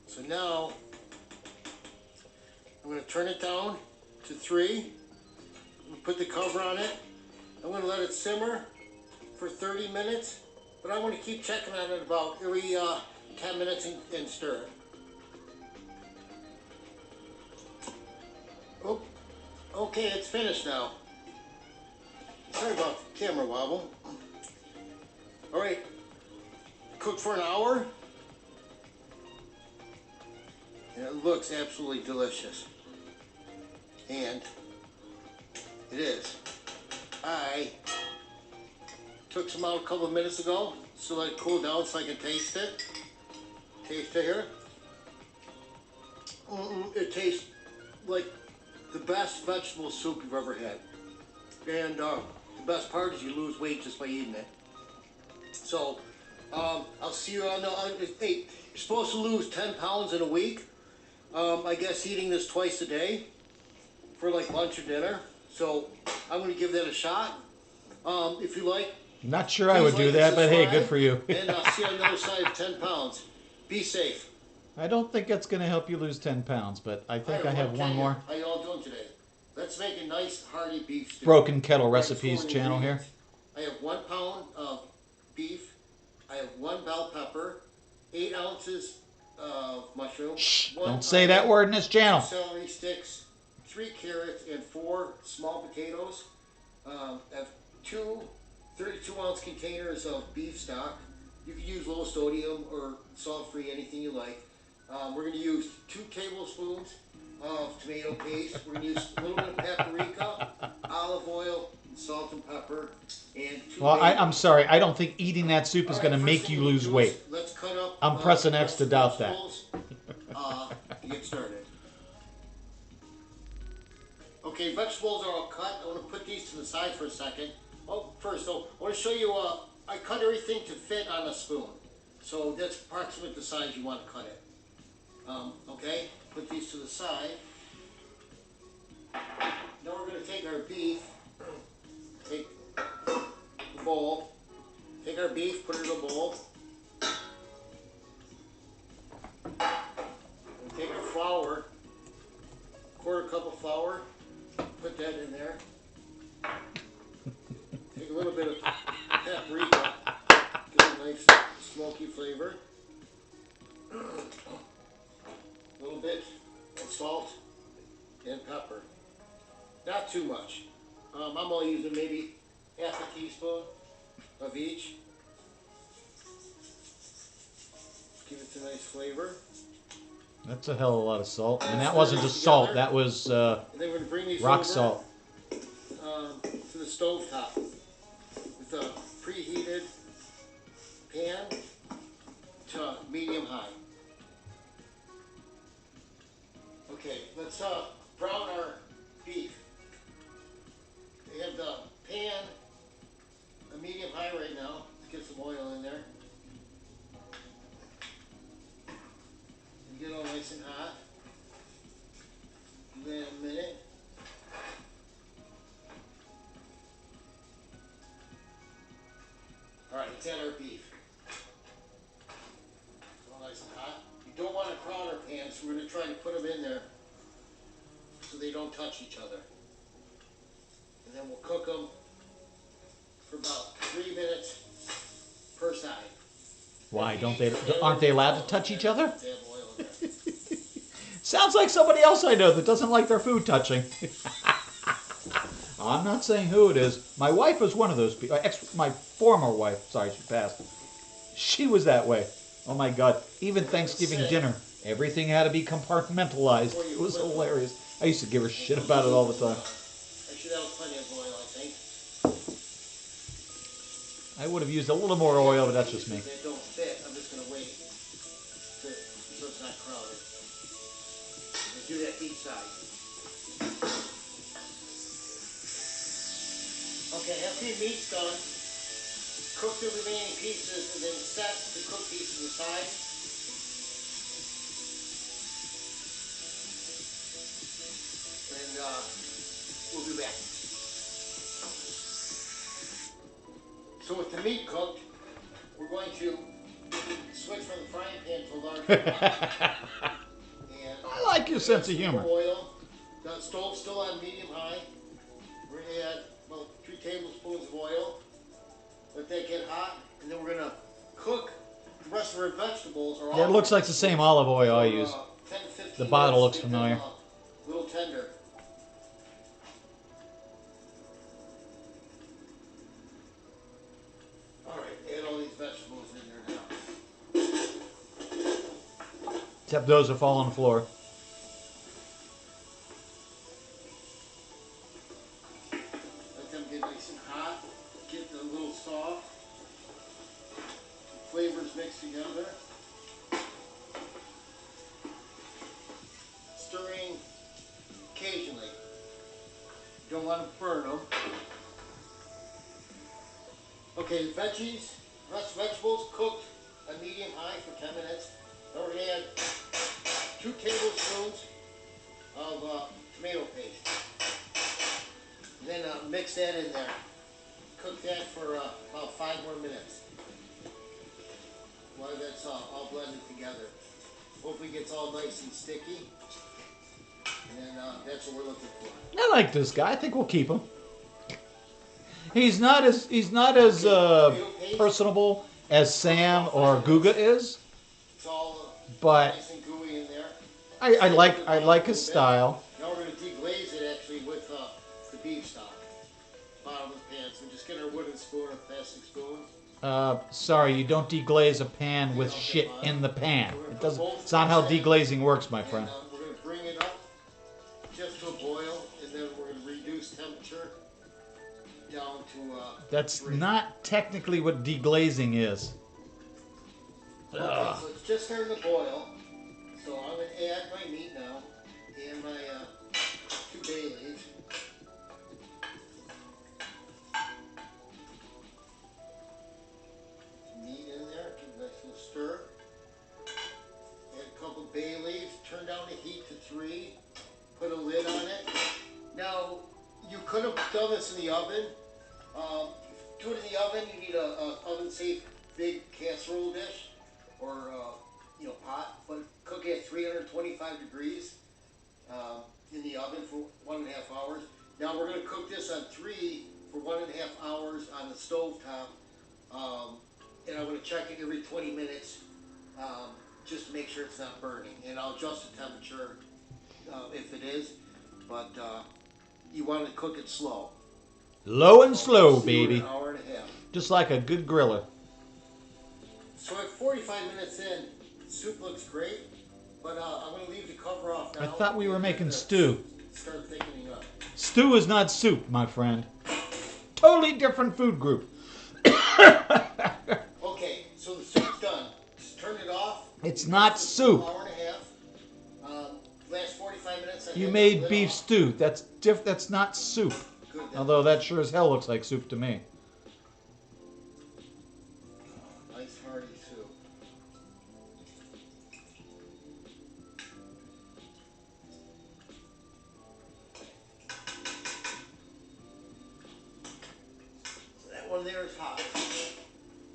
So now, I'm going to turn it down to 3. I'm going to put the cover on it. I'm going to let it simmer for 30 minutes. But I want to keep checking on it about every 10 minutes and stir it. Oh, okay, it's finished now. Sorry about the camera wobble. All right, cooked for an hour. And it looks absolutely delicious. And it is. I took some out a couple of minutes ago, so let it cool down so I can taste it. Taste it here. It tastes like the best vegetable soup you've ever had. And the best part is you lose weight just by eating it. So, I'll see you on the, hey, you're supposed to lose 10 pounds in a week. I guess eating this twice a day for like lunch or dinner. So, I'm going to give that a shot. If you like, Not sure I would do that, but hey, good for you. And I'll see you on the other side of 10 pounds. Be safe. I don't think it's going to help you lose 10 pounds, but I think I have one more. How you all doing today? Let's make a nice hearty beef stew. Broken Kettle Recipes channel here. I have 1 pound of beef. I have 1 bell pepper, 8 ounces of mushroom. Shh, don't say that word in this channel. 2 celery sticks, 3 carrots, and 4 small potatoes. I have 2 32-ounce containers of beef stock. You can use low sodium or salt-free, anything you like. We're going to use 2 tablespoons of tomato paste. We're going to use a little bit of paprika, olive oil, salt and pepper, and 2 Well, I'm sorry. I don't think eating that soup is going to make you lose weight. Let's cut up. I'm pressing X to doubt that. To get started. Okay, vegetables are all cut. I want to put these to the side for a second. Oh, first though, I want to show you, I cut everything to fit on a spoon. So that's approximately the size you want to cut it. Okay, put these to the side. Now we're going to take our beef, take the bowl, take our beef, put it in a bowl. And take our flour, 1/4 cup of flour, put that in there. Take a little bit of paprika, give it a nice smoky flavor. A little bit of salt and pepper. Not too much. I'm only using maybe 1/2 teaspoon of each. Give it a nice flavor. That's a hell of a lot of salt. And that wasn't just salt. That was And then we're going to bring these rock over, salt. to the stove top with a preheated pan to medium high. Okay, let's brown our beef. We have the pan a medium high right now. Let's get some oil in there. And get it all nice and hot. Give that a minute. Alright, let's add our beef. It's all nice and hot. You don't want to crowd our pans, so we're going to try to put them in there so they don't touch each other. And then we'll cook them for about 3 minutes per side. Why don't they? Aren't they allowed to touch each other? They have oil in there. Sounds like somebody else I know that doesn't like their food touching. I'm not saying who it is. My wife was one of those people. My former wife. Sorry, she passed. She was that way. Oh my God! Even Thanksgiving dinner, everything had to be compartmentalized. It was hilarious. I used to give her shit about it all the time. Actually, that was plenty of oil, I think. I would have used a little more oil, but that's just me. If they don't fit, I'm just going to wait so it's not crowded. We'll do that each side. Okay, after your meat's done, cook the remaining pieces and then set the cooked pieces aside. And we'll be back. So with the meat cooked, we're going to switch from the frying pan to a larger pot. And I like your sense of humor. oil. The stove's still on medium high. We're going to add about 3 tablespoons of oil. Let that get hot, and then we're going to cook the rest of our vegetables. Yeah, it looks like the same olive oil I use. 10 to 15 The bottle looks minutes to get them, familiar. a little tender. All right, add all these vegetables in there now. Except those that fall on the floor. Let them get nice and hot. Get them a little soft. Flavors mixed together. Stirring occasionally. Don't want to burn them. Okay, the veggies, rest vegetables cooked on medium high for 10 minutes. Then we're going to add 2 tablespoons of tomato paste. And then mix that in there. Cook that for about 5 more minutes. While that's all blended together. Hopefully it gets all nice and sticky. And then that's what we're looking for. I like this guy. I think we'll keep him. He's not as personable as Sam or Guga is, It's all but nice and gooey in there. I like his style. Now we're going to deglaze it actually with the beef stock. Bottom of the pan. So just get our wooden spoon or plastic spoon. Sorry, you don't deglaze a pan with shit in the pan. It doesn't. It's not how deglazing works, my friend. And, we're going to bring it up just to a boil, and then we're going to reduce temperature down to That's 3. not technically what deglazing is. Okay, so it's just starting to boil. So I'm going to add my meat now and my 2 bay leaves. Meat in there, give it a nice little stir. Add a couple bay leaves, turn down the heat to 3, put a lid on it. Now, you could have done this in the oven. Do it in the oven, you need a oven-safe big casserole dish or pot, but cook it at 325 degrees in the oven for 1.5 hours. Now we're going to cook this on 3 for 1.5 hours on the stove top, and I'm going to check it every 20 minutes just to make sure it's not burning, and I'll adjust the temperature if it is, but you want to cook it slow. Low and slow, An baby. hour and a half. Just like a good griller. So at 45 minutes in, the soup looks great, but I'm going to leave the cover off now. I thought we were and making let it stew. Start thickening up. Stew is not soup, my friend. Totally different food group. Okay, so the soup's done. Just turn it off. It's not soup. An hour and a half. Last 45 minutes. I You had made the beef lid off. stew. That's not soup. Good. Then. Although that sure as hell looks like soup to me. Nice hearty soup. So that one there is hot.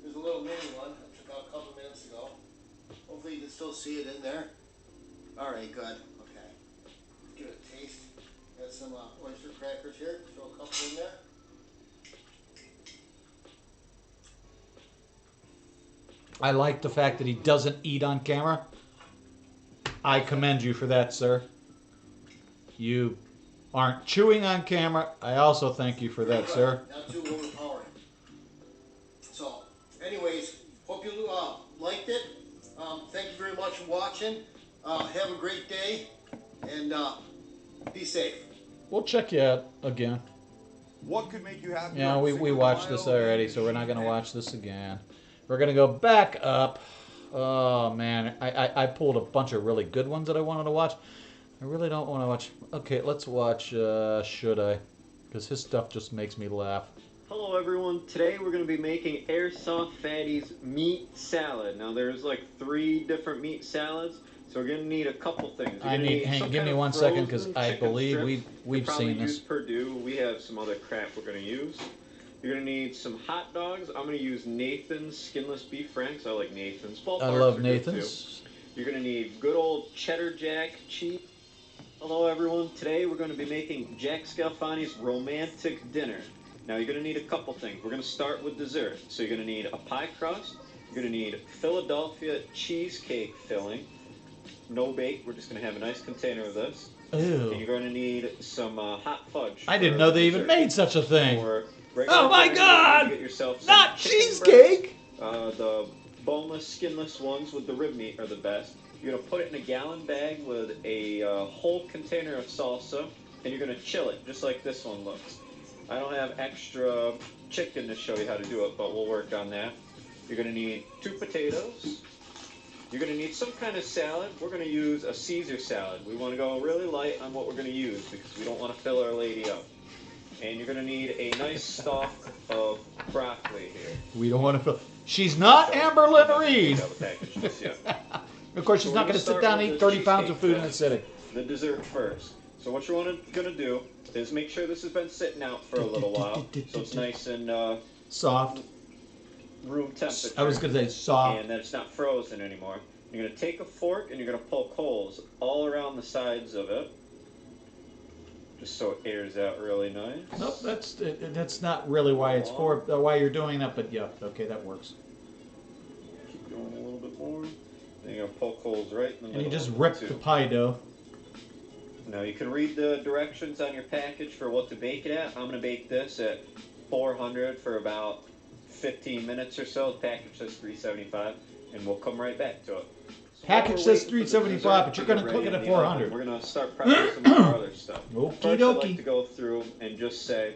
There's a little mini one I took out a couple minutes ago. Hopefully you can still see it in there. All right, good. Okay. Give it a taste. Got some oyster crackers here. Throw a couple in there. I like the fact that he doesn't eat on camera. I commend you for that, sir. You aren't chewing on camera. I also thank you for that, sir. Not too overpowering. So, anyways, hope you liked it. Thank you very much for watching. Have a great day, and be safe. We'll check you out again. What could make you happy? Yeah, we watched this already, so we're not going to watch this again. We're going to go back up. Oh, man. I pulled a bunch of really good ones that I wanted to watch. I really don't want to watch. Okay, let's watch Should I? Because his stuff just makes me laugh. Hello everyone, today we're going to be making Airsoft Fatty's meat salad. Now there's like 3 different meat salads, so we're going to need a couple things. Give me 1 second, because I believe we've seen this. Purdue. We have some other crap we're going to use. You're going to need some hot dogs. I'm going to use Nathan's skinless beef franks. I like Nathan's. I love Nathan's. You're going to need good old cheddar jack cheese. Hello everyone, today we're going to be making Jack Scalfani's romantic dinner. Now you're going to need a couple things. We're going to start with dessert. So you're going to need a pie crust. You're going to need Philadelphia cheesecake filling. No bake. We're just going to have a nice container of this. Ew. And you're going to need some hot fudge. I didn't know they even made such a thing. Oh my God! Get yourself Not cheesecake! cheesecake! The boneless, skinless ones with the rib meat are the best. You're going to put it in a gallon bag with a whole container of salsa, and you're going to chill it, just like this one looks. I don't have extra chicken to show you how to do it, but we'll work on that. You're going to need 2 potatoes. You're going to need some kind of salad. We're going to use a Caesar salad. We want to go really light on what we're going to use because we don't want to fill our lady up. And you're going to need a nice stalk of broccoli here. We don't want to fill. She's not Amber Lynn Reed. Of course, she's not going to sit down and eat 30 pounds of food in a sitting. The dessert first. So what you're going to do is make sure this has been sitting out for a little while, so it's nice and soft, room temperature. I was going to say soft, and that it's not frozen anymore. You're going to take a fork and you're going to poke holes all around the sides of it, just so it airs out really nice. Nope, that's not really why it's for. Why you're doing that, but yeah, okay, that works. Keep going a little bit more. Then you're going to poke holes right in the middle. And you just rip the pie dough. Now you can read the directions on your package for what to bake it at. I'm going to bake this at 400 for about 15 minutes or so. The package says 375, and we'll come right back to it. So package says 375, but you're going to cook it at 400. We're going to start prepping some more other stuff. Okie First, I'd dokie. like to go through and just say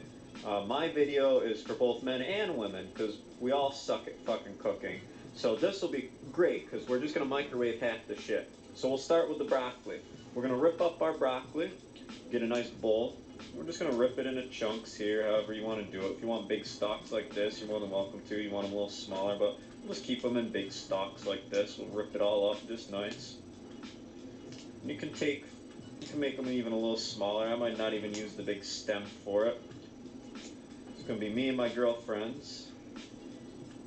my video is for both men and women because we all suck at fucking cooking. So this will be great because we're just going to microwave half the shit. So we'll start with the broccoli. We're going to rip up our broccoli, get a nice bowl. We're just going to rip it into chunks here, however you want to do it. If you want big stalks like this, you're more than welcome to. You want them a little smaller, but we'll just keep them in big stalks like this. We'll rip it all up just nice. And you can make them even a little smaller. I might not even use the big stem for it. It's going to be me and my girlfriends.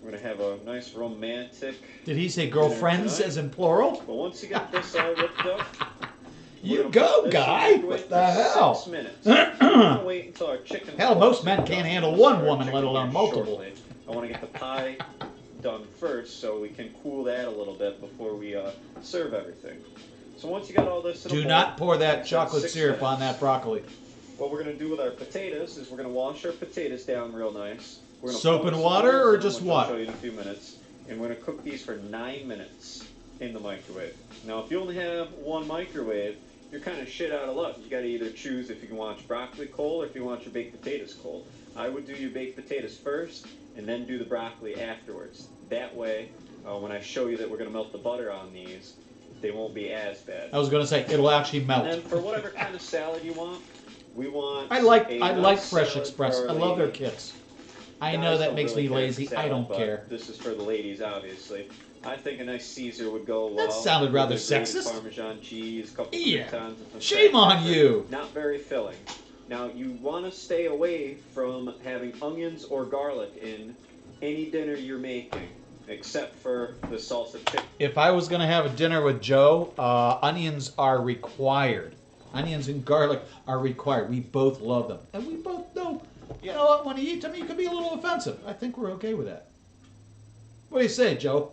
We're going to have a nice romantic... Did he say girlfriends as in plural? But once you get this all ripped up... You go, guy! What the hell? 6 minutes. Wait until our chicken. Hell, most men can't handle one woman, let alone multiple. I want to get the pie done first so we can cool that a little bit before we serve everything. So once you got all this in a bowl, do not pour that chocolate syrup on that broccoli. What we're going to do with our potatoes is we're going to wash our potatoes down real nice. We're gonna soap and water or just what? I'll water? show you in a few minutes. And we're going to cook these for 9 minutes in the microwave. Now, if you only have one microwave, you're kind of shit out of luck. You got to either choose if you can watch broccoli cold or if you want your baked potatoes cold. I would do your baked potatoes first and then do the broccoli afterwards. That way, when I show you that we're going to melt the butter on these, they won't be as bad. I was going to say it'll actually melt. And then for whatever kind of salad you want, we want. I like Fresh Express. I love their kits. I know that makes me lazy. Salad, I don't care. This is for the ladies, obviously. I think a nice Caesar would go well. That sounded rather with a grated sexist. Parmesan cheese, a couple Yeah. croutons, and some Shame cracked on pepper. you. Not very filling. Now, you want to stay away from having onions or garlic in any dinner you're making, except for the salsa chicken. If I was going to have a dinner with Joe, onions are required. Onions and garlic are required. We both love them. And we both know, you know what, when he eats them, he can be a little offensive. I think we're okay with that. What do you say, Joe?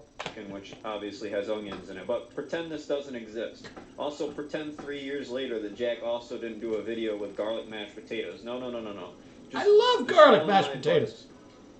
which obviously has onions in it. But pretend this doesn't exist. Also, pretend 3 years later that Jack also didn't do a video with garlic mashed potatoes. No. I love garlic mashed potatoes. Advice.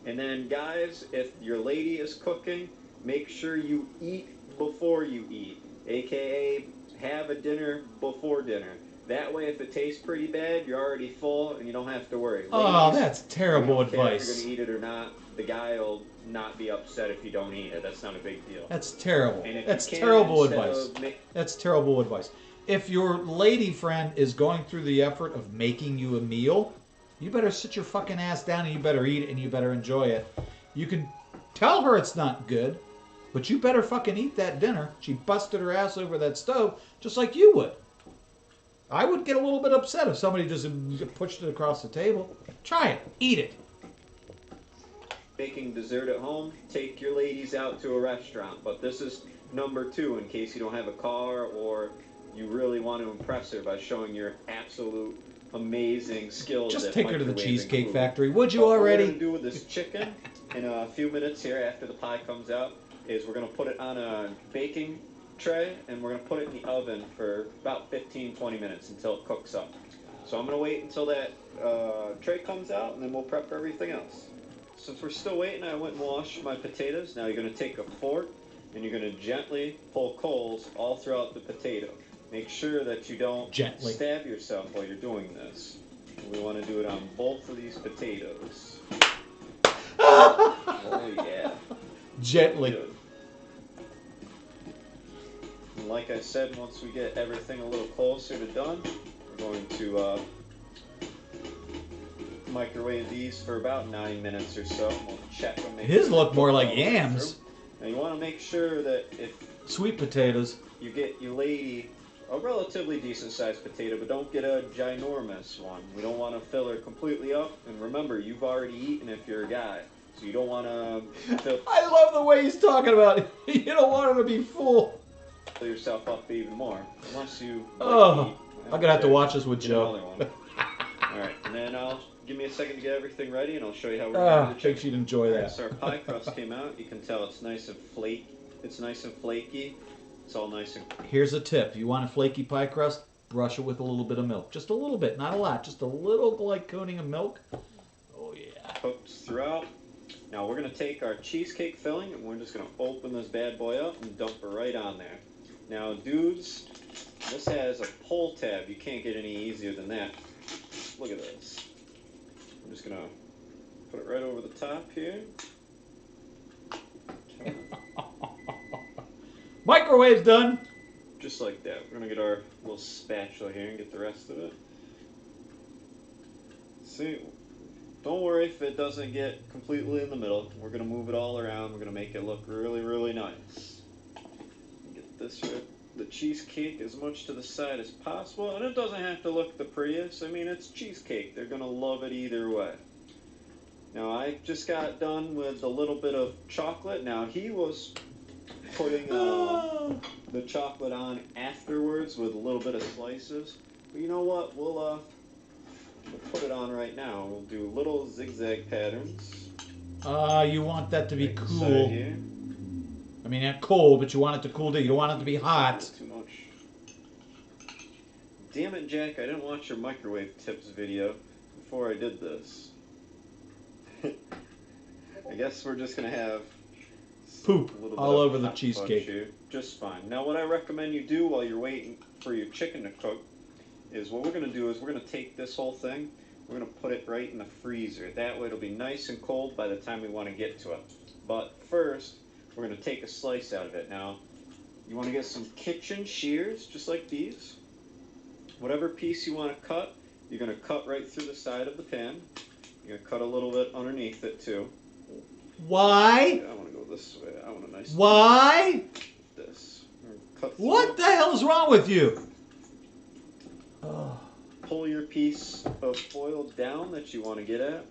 And then, guys, if your lady is cooking, make sure you eat before you eat. AKA, have a dinner before dinner. That way, if it tastes pretty bad, you're already full and you don't have to worry. Oh, Ladies, that's terrible if you're advice. going to eat it or not, the guy will not be upset if you don't eat it. That's not a big deal. That's terrible. And if That's you can, terrible instead advice. of That's terrible advice. If your lady friend is going through the effort of making you a meal, you better sit your fucking ass down and you better eat it and you better enjoy it. You can tell her it's not good, but you better fucking eat that dinner. She busted her ass over that stove just like you would. I would get a little bit upset if somebody just pushed it across the table. Try it. Eat it. making dessert at home, take your ladies out to a restaurant. But this is number 2 in case you don't have a car or you really want to impress her by showing your absolute amazing skills. Just at take her to the microwaving Cheesecake food. Factory. Would you What we're already? going to do with this chicken in a few minutes here after the pie comes out is we're going to put it on a baking tray and we're going to put it in the oven for about 15-20 minutes until it cooks up. So I'm going to wait until that tray comes out and then we'll prep everything else. Since we're still waiting, I went and washed my potatoes. Now you're going to take a fork and you're going to gently pull coals all throughout the potato. Make sure that you don't Gently. stab yourself while you're doing this. We want to do it on both of these potatoes. Oh yeah. Gently. Good. And like I said, once we get everything a little closer to done, we're going to microwave these for about 9 minutes or so. We'll check them. make His sure look they're more cooked like all the way yams. through. Now you want to make sure that if Sweet potatoes. you get your lady a relatively decent sized potato, but don't get a ginormous one. We don't want to fill her completely up. And remember, you've already eaten if you're a guy. So you don't want to fill I love the way he's talking about it. You don't want him to be full. yourself up even more. Unless you Oh, eat. I'm gonna have to watch this with Get Joe. another one. Alright, and then give me a second to get everything ready and I'll show you how we're Ah, going I to do think the she'd enjoy chicken. that. So our pie crust came out. You can tell it's nice and flaky. It's nice and flaky. It's all nice and Here's a tip. You want a flaky pie crust? Brush it with a little bit of milk. Just a little bit, not a lot. Just a little like coating of milk. Oh yeah. cooked throughout. Now we're going to take our cheesecake filling and we're just going to open this bad boy up and dump it right on there. Now dudes, this has a pull tab. You can't get any easier than that. Look at this. I'm just going to put it right over the top here. Microwave's done. Just like that. We're going to get our little spatula here and get the rest of it. See, don't worry if it doesn't get completely in the middle. We're going to move it all around. We're going to make it look really, really nice. Get this right. The cheesecake as much to the side as possible. And it doesn't have to look the prettiest. I mean, it's cheesecake. They're going to love it either way. Now, I just got done with a little bit of chocolate. Now, he was putting the chocolate on afterwards with a little bit of slices. But you know what? We'll put it on right now. We'll do little zigzag patterns. You want that to be Right cool. side here. I mean, not cold, but you want it to cool down. You don't want it to be hot. Too much. Damn it, Jack! I didn't watch your microwave tips video before I did this. I guess we're just gonna have Poop a little bit all of over the hot fudge cheesecake. here. Just fine. Now, what I recommend you do while you're waiting for your chicken to cook is what we're gonna do is we're gonna take this whole thing. We're gonna put it right in the freezer. That way, it'll be nice and cold by the time we want to get to it. But first, we're going to take a slice out of it. Now, you want to get some kitchen shears, just like these. Whatever piece you want to cut, you're going to cut right through the side of the pan. You're going to cut a little bit underneath it, too. Why? I want to go this way. I want a nice Why? this. Cut through What it. the hell is wrong with you? Oh. Pull your piece of foil down that you want to get at.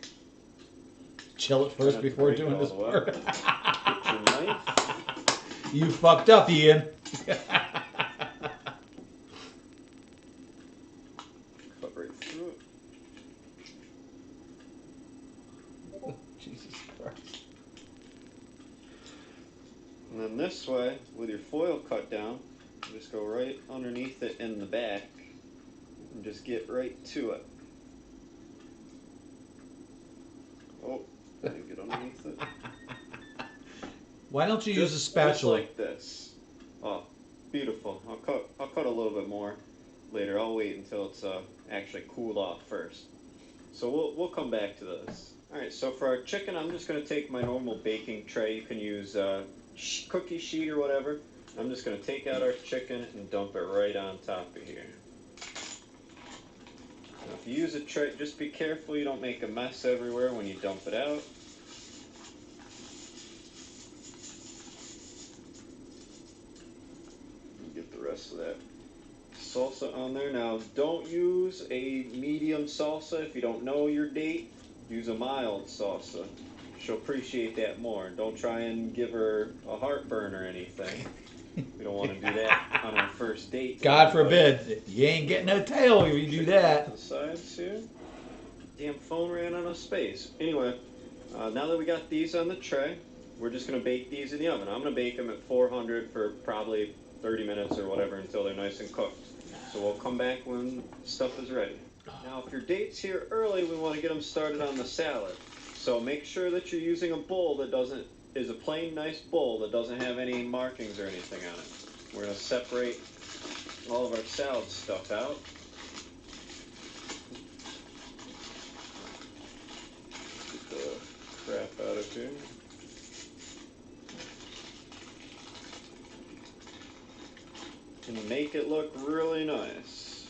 Chill it first Not before break it doing all this the way. part. Get your knife. You fucked up, Ian. Cut right through it. Jesus Christ. And then this way, with your foil cut down, you just go right underneath it in the back and just get right to it. Oh, didn't get underneath it. Why don't you use a Just spatula? like this. Oh, beautiful. I'll cut a little bit more later. I'll wait until it's actually cooled off first. So we'll come back to this. All right. So for our chicken, I'm just gonna take my normal baking tray. You can use cookie sheet or whatever. I'm just gonna take out our chicken and dump it right on top of here. Now, if you use a tray, just be careful you don't make a mess everywhere when you dump it out. Get the rest of that salsa on there. Now, don't use a medium salsa if you don't know your date. Use a mild salsa. She'll appreciate that more. Don't try and give her a heartburn or anything. We don't want to do that on our first date. God forbid. You ain't getting no tail if you do that. The sides here. Damn phone ran out of space. Anyway, now that we got these on the tray, we're just going to bake these in the oven. I'm going to bake them at 400 for probably 30 minutes or whatever until they're nice and cooked. So we'll come back when stuff is ready. Now, if your date's here early, we want to get them started on the salad. So make sure that you're using a bowl that is a plain nice bowl that doesn't have any markings or anything on it. We're going to separate all of our salad stuff out. Get the crap out of here. And make it look really nice.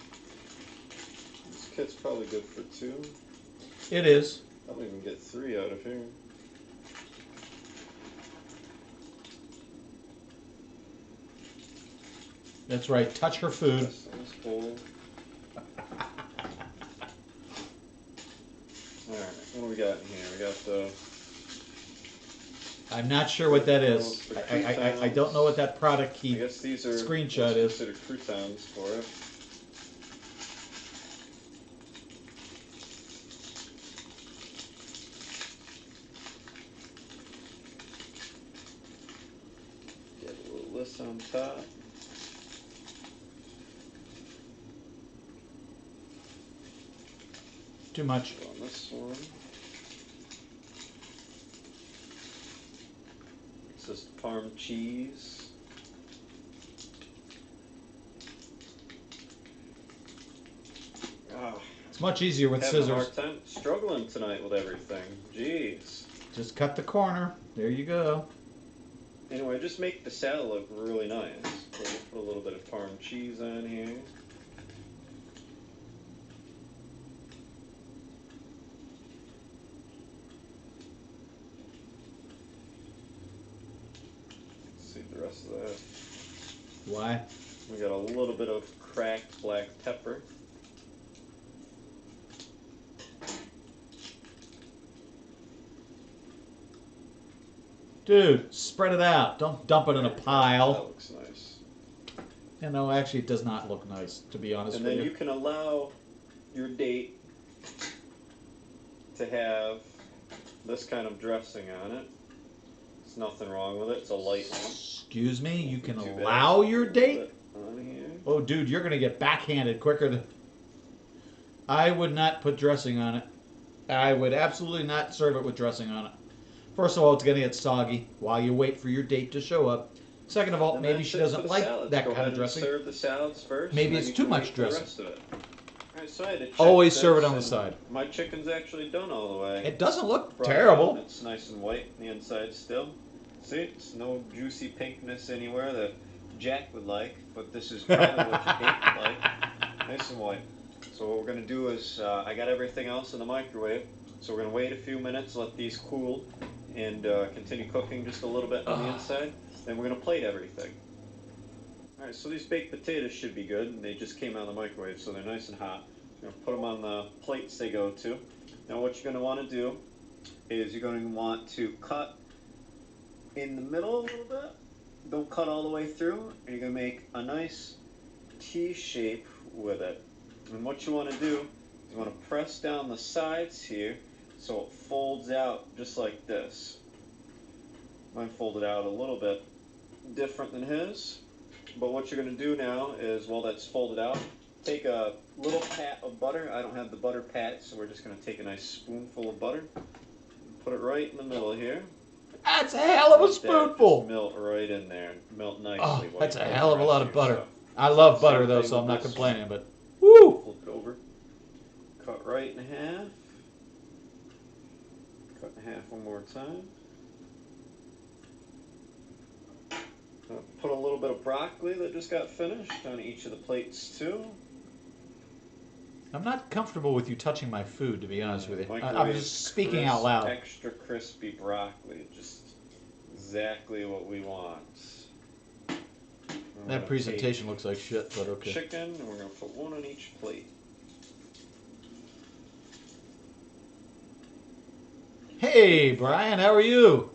This kit's probably good for 2. It is. I'll even get 3 out of here. That's right. Touch her food. This bowl. Alright, what do we got in here? We got the... I'm not sure what that is. I don't know what that product I key guess these are screenshot is. considered croutons for it. Get a little list on top. Too much. On this one. This is Parm cheese. Ah, It's much easier with having a scissors. hard time struggling tonight with everything. Jeez. Just cut the corner. There you go. Anyway, just make the salad look really nice. We'll put a little bit of Parm cheese on here. See the rest of that. Why? We got a little bit of cracked black pepper. Dude, spread it out. Don't dump it in a That pile. looks nice. You know, actually, it does not look nice, to be honest And with then you. you can allow your date to have this kind of dressing on it. There's nothing wrong with it. It's a light one. Excuse me? You can Too bad. allow your A little date? bit on here. Oh, dude, you're going to get backhanded quicker than... I would not put dressing on it. I would absolutely not serve it with dressing on it. First of all, it's going to get soggy while you wait for your date to show up. Second of all, And maybe that's she it for doesn't the like salads. that Go kind ahead of and dressing. serve the salads first. Maybe and then it's you too can much make the dressing. rest of it. Alright, so I had to check Always serve it this, on the and side. My chicken's actually done all the way. It doesn't look Brought it terrible. out. It's nice and white on the inside still. See, it's no juicy pinkness anywhere that Jack would like, but this is probably what your date would like. Nice and white. So what we're going to do is, I got everything else in the microwave, so we're going to wait a few minutes, let these cool, and continue cooking just a little bit on the inside. Then we're going to plate everything. Alright, so these baked potatoes should be good, and they just came out of the microwave, so they're nice and hot. We're going to put them on the plates they go to. Now what you're going to want to do is you're going to want to cut in the middle a little bit. Don't cut all the way through, and you're going to make a nice T shape with it. And what you want to do is you want to press down the sides here so it folds out just like this. Mine folded out a little bit different than his. But what you're going to do now is, while that's folded out, take a little pat of butter. I don't have the butter pat, so we're just going to take a nice spoonful of butter. Put it right in the middle here. That's a hell of a Let that spoonful. just melt right in there. Melt nicely. Oh, while that's you a put hell the of a rest lot of your butter. stuff. I love butter Same though, thing so I'm with not this complaining. But woo! Flip it over. Cut right in half. Cut in half one more time. Put a little bit of broccoli that just got finished on each of the plates too. I'm not comfortable with you touching my food, to be honest with you. I'm Microwave just speaking out crisp, loud. Extra crispy broccoli, just exactly what we want. That presentation looks like shit, but okay. Chicken, and we're gonna put one on each plate. Hey, Brian, how are you?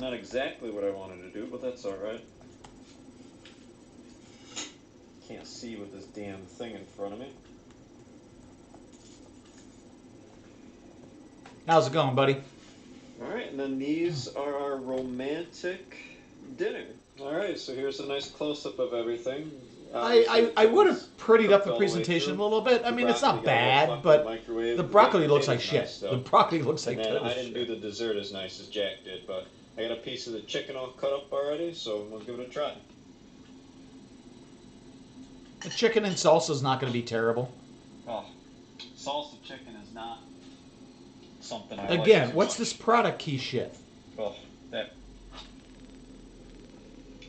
Not exactly what I wanted to do, but that's all right. Can't see with this damn thing in front of me. How's it going, buddy? All right, and then these are our romantic dinner. All right, so here's a nice close-up of everything. I would have prettied up the presentation a little bit. I mean, it's not bad, but the broccoli looks like shit. The broccoli looks like total shit. I didn't do the dessert as nice as Jack did, but I got a piece of the chicken all cut up already, so we'll give it a try. The chicken and salsa is not going to be terrible. Oh, salsa chicken is not something I Again, like too what's much. this product key shit? Oh,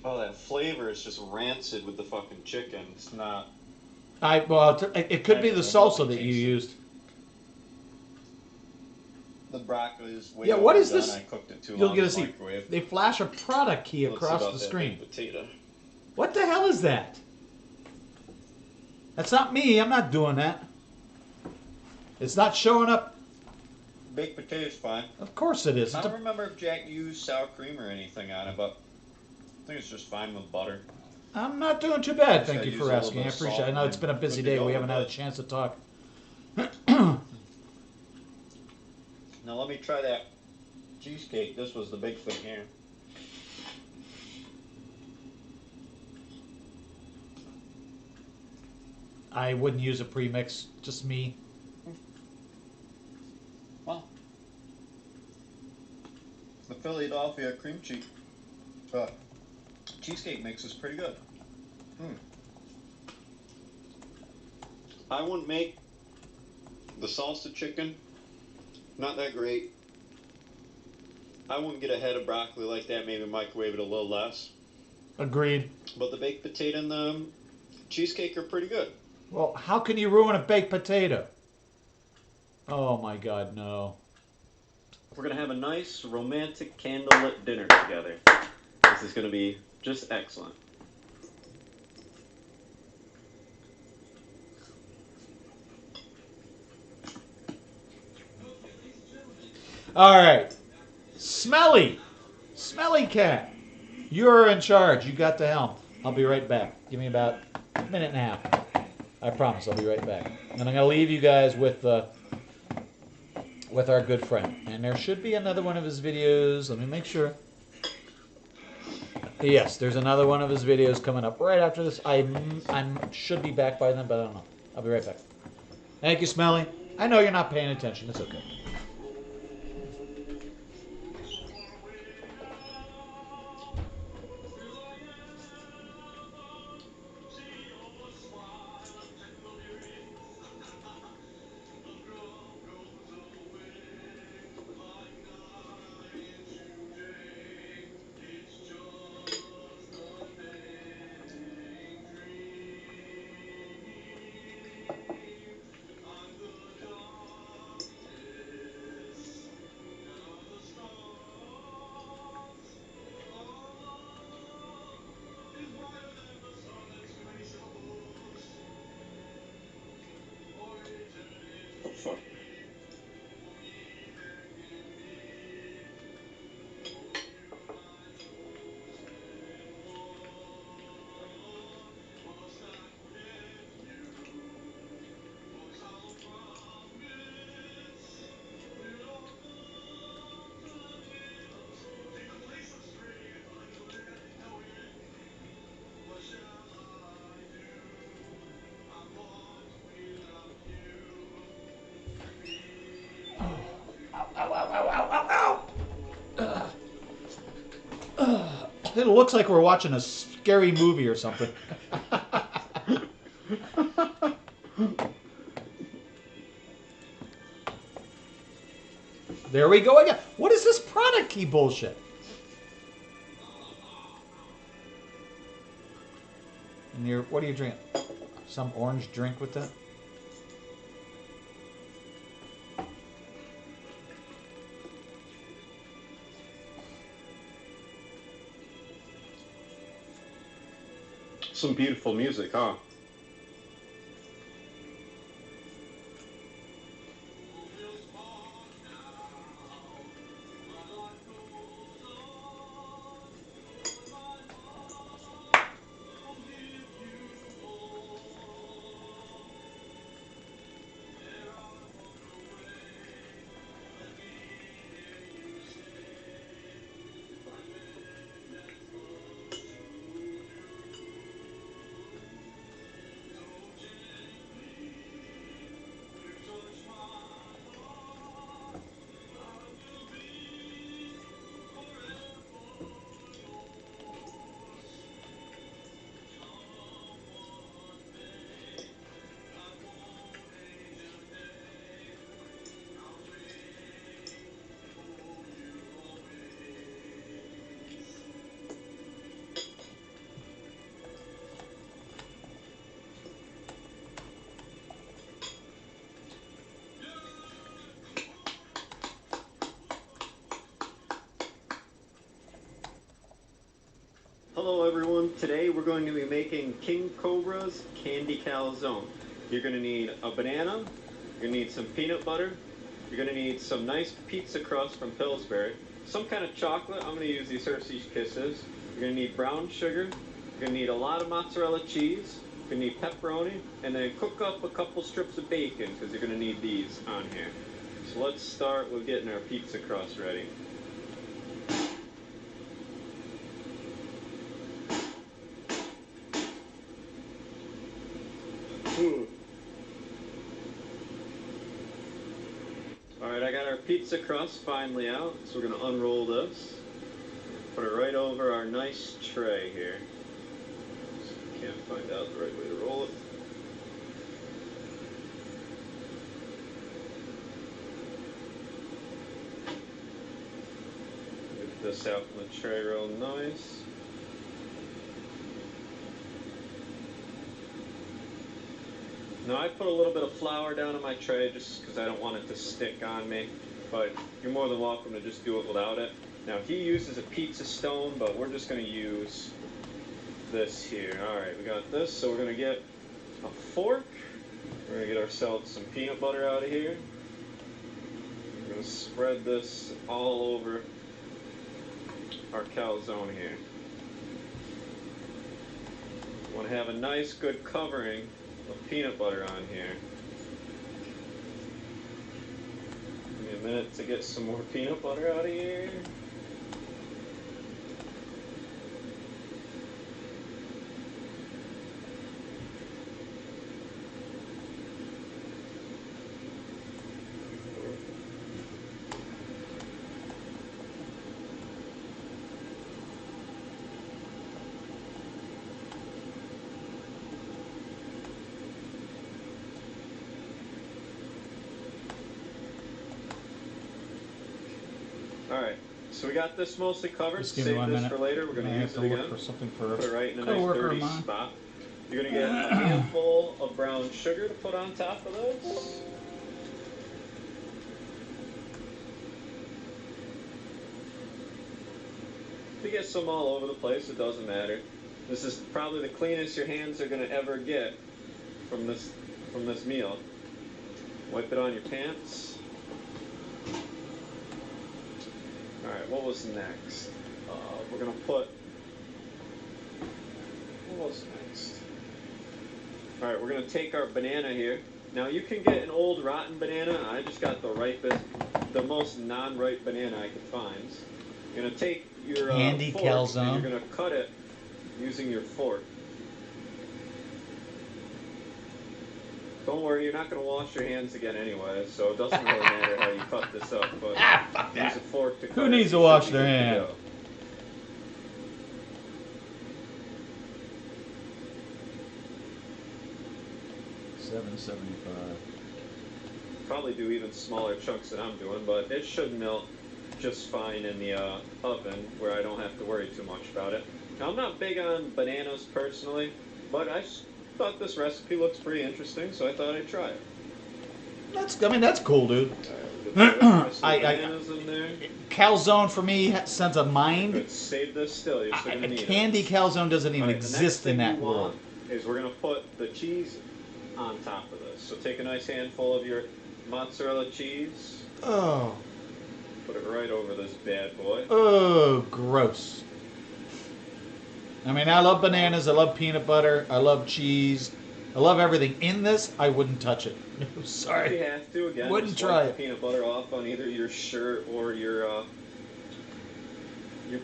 that flavor is just rancid with the fucking chicken. It's not. Well, it could be the salsa that you used. The broccoli is way Yeah, what is overdone. this? I cooked it too You'll long get in to the see. microwave. They flash a product key Let's see across about the that screen. baked potato. What the hell is that? That's not me. I'm not doing that. It's not showing up. Baked potato's fine. Of course it is. I don't remember if Jack used sour cream or anything on it, but I think it's just fine with butter. I'm not doing too bad. Thank you use for a little asking. bit I of appreciate it. I salt know it's and been a busy good to day. go We with haven't had a it. chance to talk. Now let me try that cheesecake. This was the big thing here. I wouldn't use a premix. Just me. Well, the Philadelphia cream cheesecake mix is pretty good. I wouldn't make the salsa chicken. Not that great. I wouldn't get a head of broccoli like that. Maybe microwave it a little less. Agreed. But the baked potato and the cheesecake are pretty good. Well, how can you ruin a baked potato? Oh my God, no. We're going to have a nice romantic candlelit dinner together. This is going to be just excellent. All right. Smelly. Smelly cat. You're in charge. You got the helm. I'll be right back. Give me about a minute and a half. I promise I'll be right back. And I'm going to leave you guys with our good friend. And there should be another one of his videos. Let me make sure. Yes, there's another one of his videos coming up right after this. I should be back by then, but I don't know. I'll be right back. Thank you, Smelly. I know you're not paying attention. It's okay. It looks like we're watching a scary movie or something. There we go again. What is this product key bullshit? And you're, what are you drinking? Some orange drink with that? Some beautiful music, huh? Hello everyone, today we're going to be making King Cobra's Candy Calzone. You're going to need a banana, you're going to need some peanut butter, you're going to need some nice pizza crust from Pillsbury, some kind of chocolate, I'm going to use these Hershey's Kisses, you're going to need brown sugar, you're going to need a lot of mozzarella cheese, you're going to need pepperoni, and then cook up a couple strips of bacon because you're going to need these on here. So let's start with getting our pizza crust ready. Alright, I got our pizza crust finally out, so we're going to unroll this. Put it right over our nice tray here. Can't find out the right way to roll it. Get this out from the tray real nice. Now I put a little bit of flour down on my tray just because I don't want it to stick on me, but you're more than welcome to just do it without it. Now he uses a pizza stone, but we're just going to use this here. Alright, we got this, so we're going to get a fork. We're going to get ourselves some peanut butter out of here. We're going to spread this all over our calzone here. We want to have a nice good covering of peanut butter on here. Give me a minute to get some more peanut butter out of here. Alright, so we got this mostly covered. Just give me Save 1 this minute. for later. We're going to use it again. Look for something for Put it right in a nice coworker of dirty mine. spot. You're going to get a handful of brown sugar to put on top of this. If you get some all over the place, it doesn't matter. This is probably the cleanest your hands are going to ever get from this meal. Wipe it on your pants. Alright, what was next? We're going to put... What was next? Alright, we're going to take our banana here. Now you can get an old rotten banana. I just got the ripest, the most non-ripe banana I could find. You're going to take your Handy fork calzone. and you're going to cut it using your fork. Don't worry, you're not going to wash your hands again anyway, so it doesn't really matter how you cut this up, but Fuck use that. a fork to cut Who it. needs to You wash should their be good to hands? go. $7.75. Probably do even smaller chunks than I'm doing, but it should melt just fine in the oven where I don't have to worry too much about it. Now, I'm not big on bananas personally, but I thought this recipe looks pretty interesting, so I thought I'd try it. That's cool, dude. Bananas in there. Calzone for me sends a mind. Good. Save this still. You're still gonna need Candy it. calzone doesn't even All right, exist in that world. Is we're gonna put the cheese on top of this. So take a nice handful of your mozzarella cheese. Oh. Put it right over this bad boy. Oh, gross. I mean, I love bananas. I love peanut butter. I love cheese. I love everything. In this, I wouldn't touch it. Sorry. If you have to, again, Wouldn't just try wipe it. the peanut butter off on either your shirt or your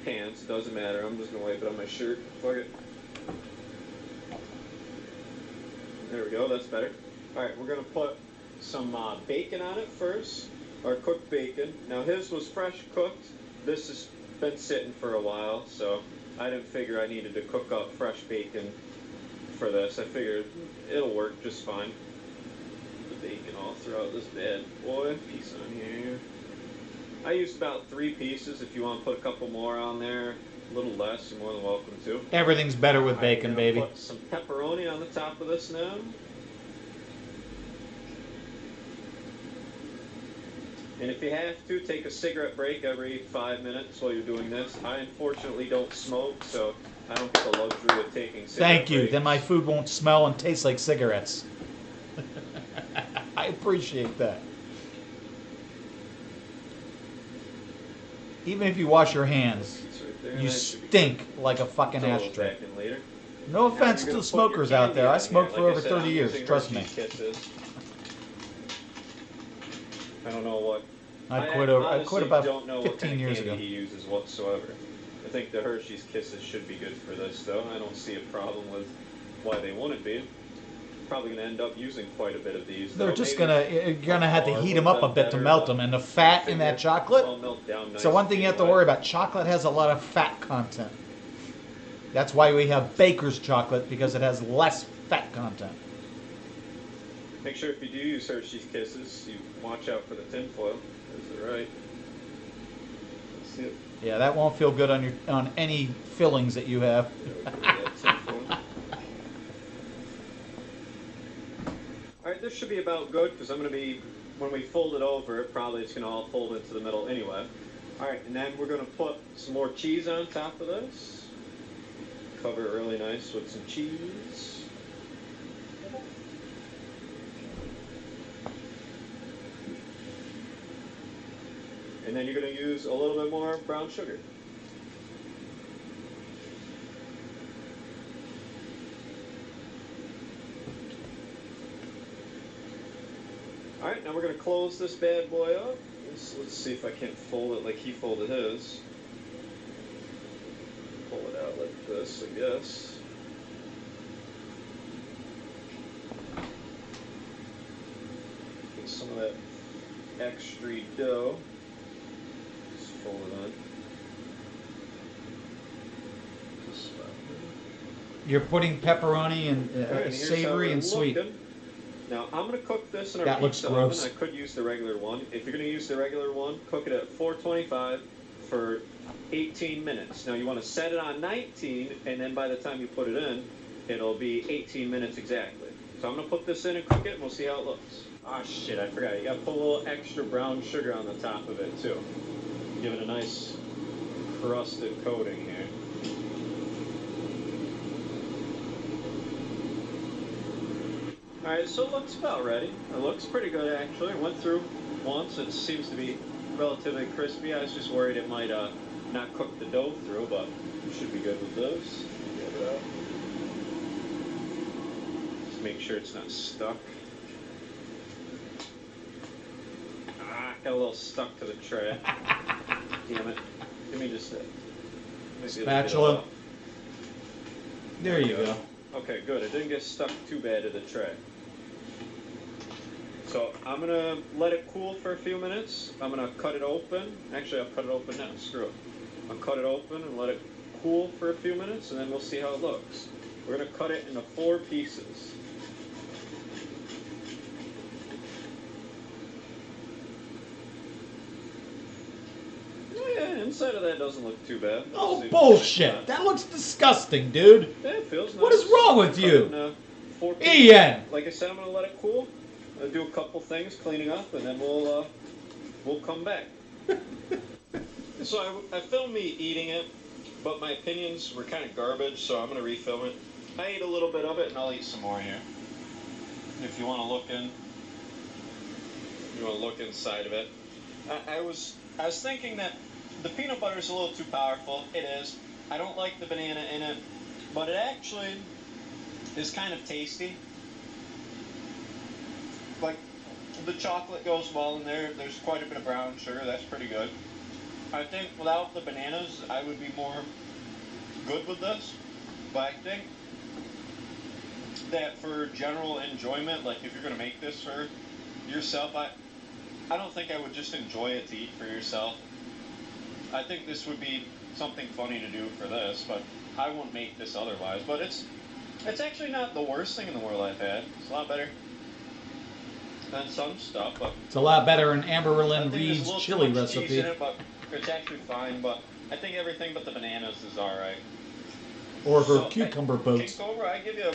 pants. Doesn't matter. I'm just gonna wipe it on my shirt. Fuck it. There we go. That's better. All right, we're gonna put some bacon on it first, or cooked bacon. Now his was fresh cooked. This has been sitting for a while, so I didn't figure I needed to cook up fresh bacon for this. I figured it'll work just fine. The bacon all throughout this bad boy. Piece on here. I used about 3 pieces. If you want to put a couple more on there, a little less, you're more than welcome to. Everything's better with bacon, I'm baby. put some pepperoni on the top of this now. And if you have to, take a cigarette break every 5 minutes while you're doing this. I unfortunately don't smoke, so I don't get the luxury of taking cigarette Thank you. breaks. Then my food won't smell and taste like cigarettes. I appreciate that. Even if you wash your hands, Right there, you that should be stink like a fucking good. Throw those ashtray. back in later. No Now offense you're to gonna the put your smokers out candy there. I on smoked here. for Like I over said, 30 I'm years. using Trust me. Hershey's Kisses. I don't know what. I quit about don't know what 15 kind years of ago. candy he uses whatsoever. I think the Hershey's Kisses should be good for this, though. I don't see a problem with why they wouldn't be. Probably going to end up using quite a bit of these. They're though. just Maybe you're gonna have to bar heat would them up a have bit to better, melt but them, and the I fat in that figure chocolate. I'll melt down nice So one thing you have to anyway. worry about: chocolate has a lot of fat content. That's why we have baker's chocolate, because it has less fat content. Make sure if you do use Hershey's Kisses, you watch out for the tinfoil. Is it right? Let's see it. Yeah, that won't feel good on any fillings that you have. Alright, this should be about good because I'm going to be, when we fold it over, probably it's going to all fold into the middle anyway. Alright, and then we're going to put some more cheese on top of this. Cover it really nice with some cheese. And then you're going to use a little bit more brown sugar. Alright, now we're going to close this bad boy up. Let's see if I can't fold it like he folded his. Pull it out like this, I guess. Get some of that extra dough. Just fold it on. Just about there. You're putting pepperoni and Alright, here's savory how and we're sweet. looking. Now, I'm going to cook this in our That looks pizza gross. oven. I could use the regular one. If you're going to use the regular one, cook it at 425 for 18 minutes. Now, you want to set it on 19, and then by the time you put it in, it'll be 18 minutes exactly. So I'm going to put this in and cook it, and we'll see how it looks. Ah, shit, I forgot. You got to put a little extra brown sugar on the top of it, too. Give it a nice crusted coating here. Alright, so it looks about ready. It looks pretty good, actually. It went through once. It seems to be relatively crispy. I was just worried it might not cook the dough through, but it should be good with this. Get it out. Just make sure it's not stuck. Ah, got a little stuck to the tray. Damn it. Give me just a Spatula. There you go. Okay, good. It didn't get stuck too bad to the tray. So I'm going to let it cool for a few minutes. I'm going to cut it open. Actually, I'll cut it open now. Screw it. I'll cut it open and let it cool for a few minutes, and then we'll see how it looks. We're going to cut it into 4 pieces. inside of that doesn't look too bad. Oh, Seems bullshit. That looks disgusting, dude. Yeah, it feels nice. What is wrong with Put you? it in, 4 pieces. Ian! Like I said, I'm gonna let it cool. I'll do a couple things, cleaning up, and then we'll come back. So I filmed me eating it, but my opinions were kind of garbage, so I'm gonna refilm it. I ate a little bit of it, and I'll eat some more here. If you want to look in, you want to look inside of it. I was thinking that the peanut butter is a little too powerful. It is. I don't like the banana in it, but it actually is kind of tasty. Like, the chocolate goes well in there. There's quite a bit of brown sugar. That's pretty good. I think without the bananas, I would be more good with this. But I think that for general enjoyment, like if you're going to make this for yourself, I don't think I would just enjoy it to eat for yourself. I think this would be something funny to do for this, but I won't make this otherwise. But it's actually not the worst thing in the world I've had. It's a lot better than some stuff, but It's a lot better than I Amberlyn think there's a Reed's little chili too much cheese recipe. in it, but it's actually fine. But I think everything but the bananas is all right. Or her So, cucumber King boats. Cobra, I give you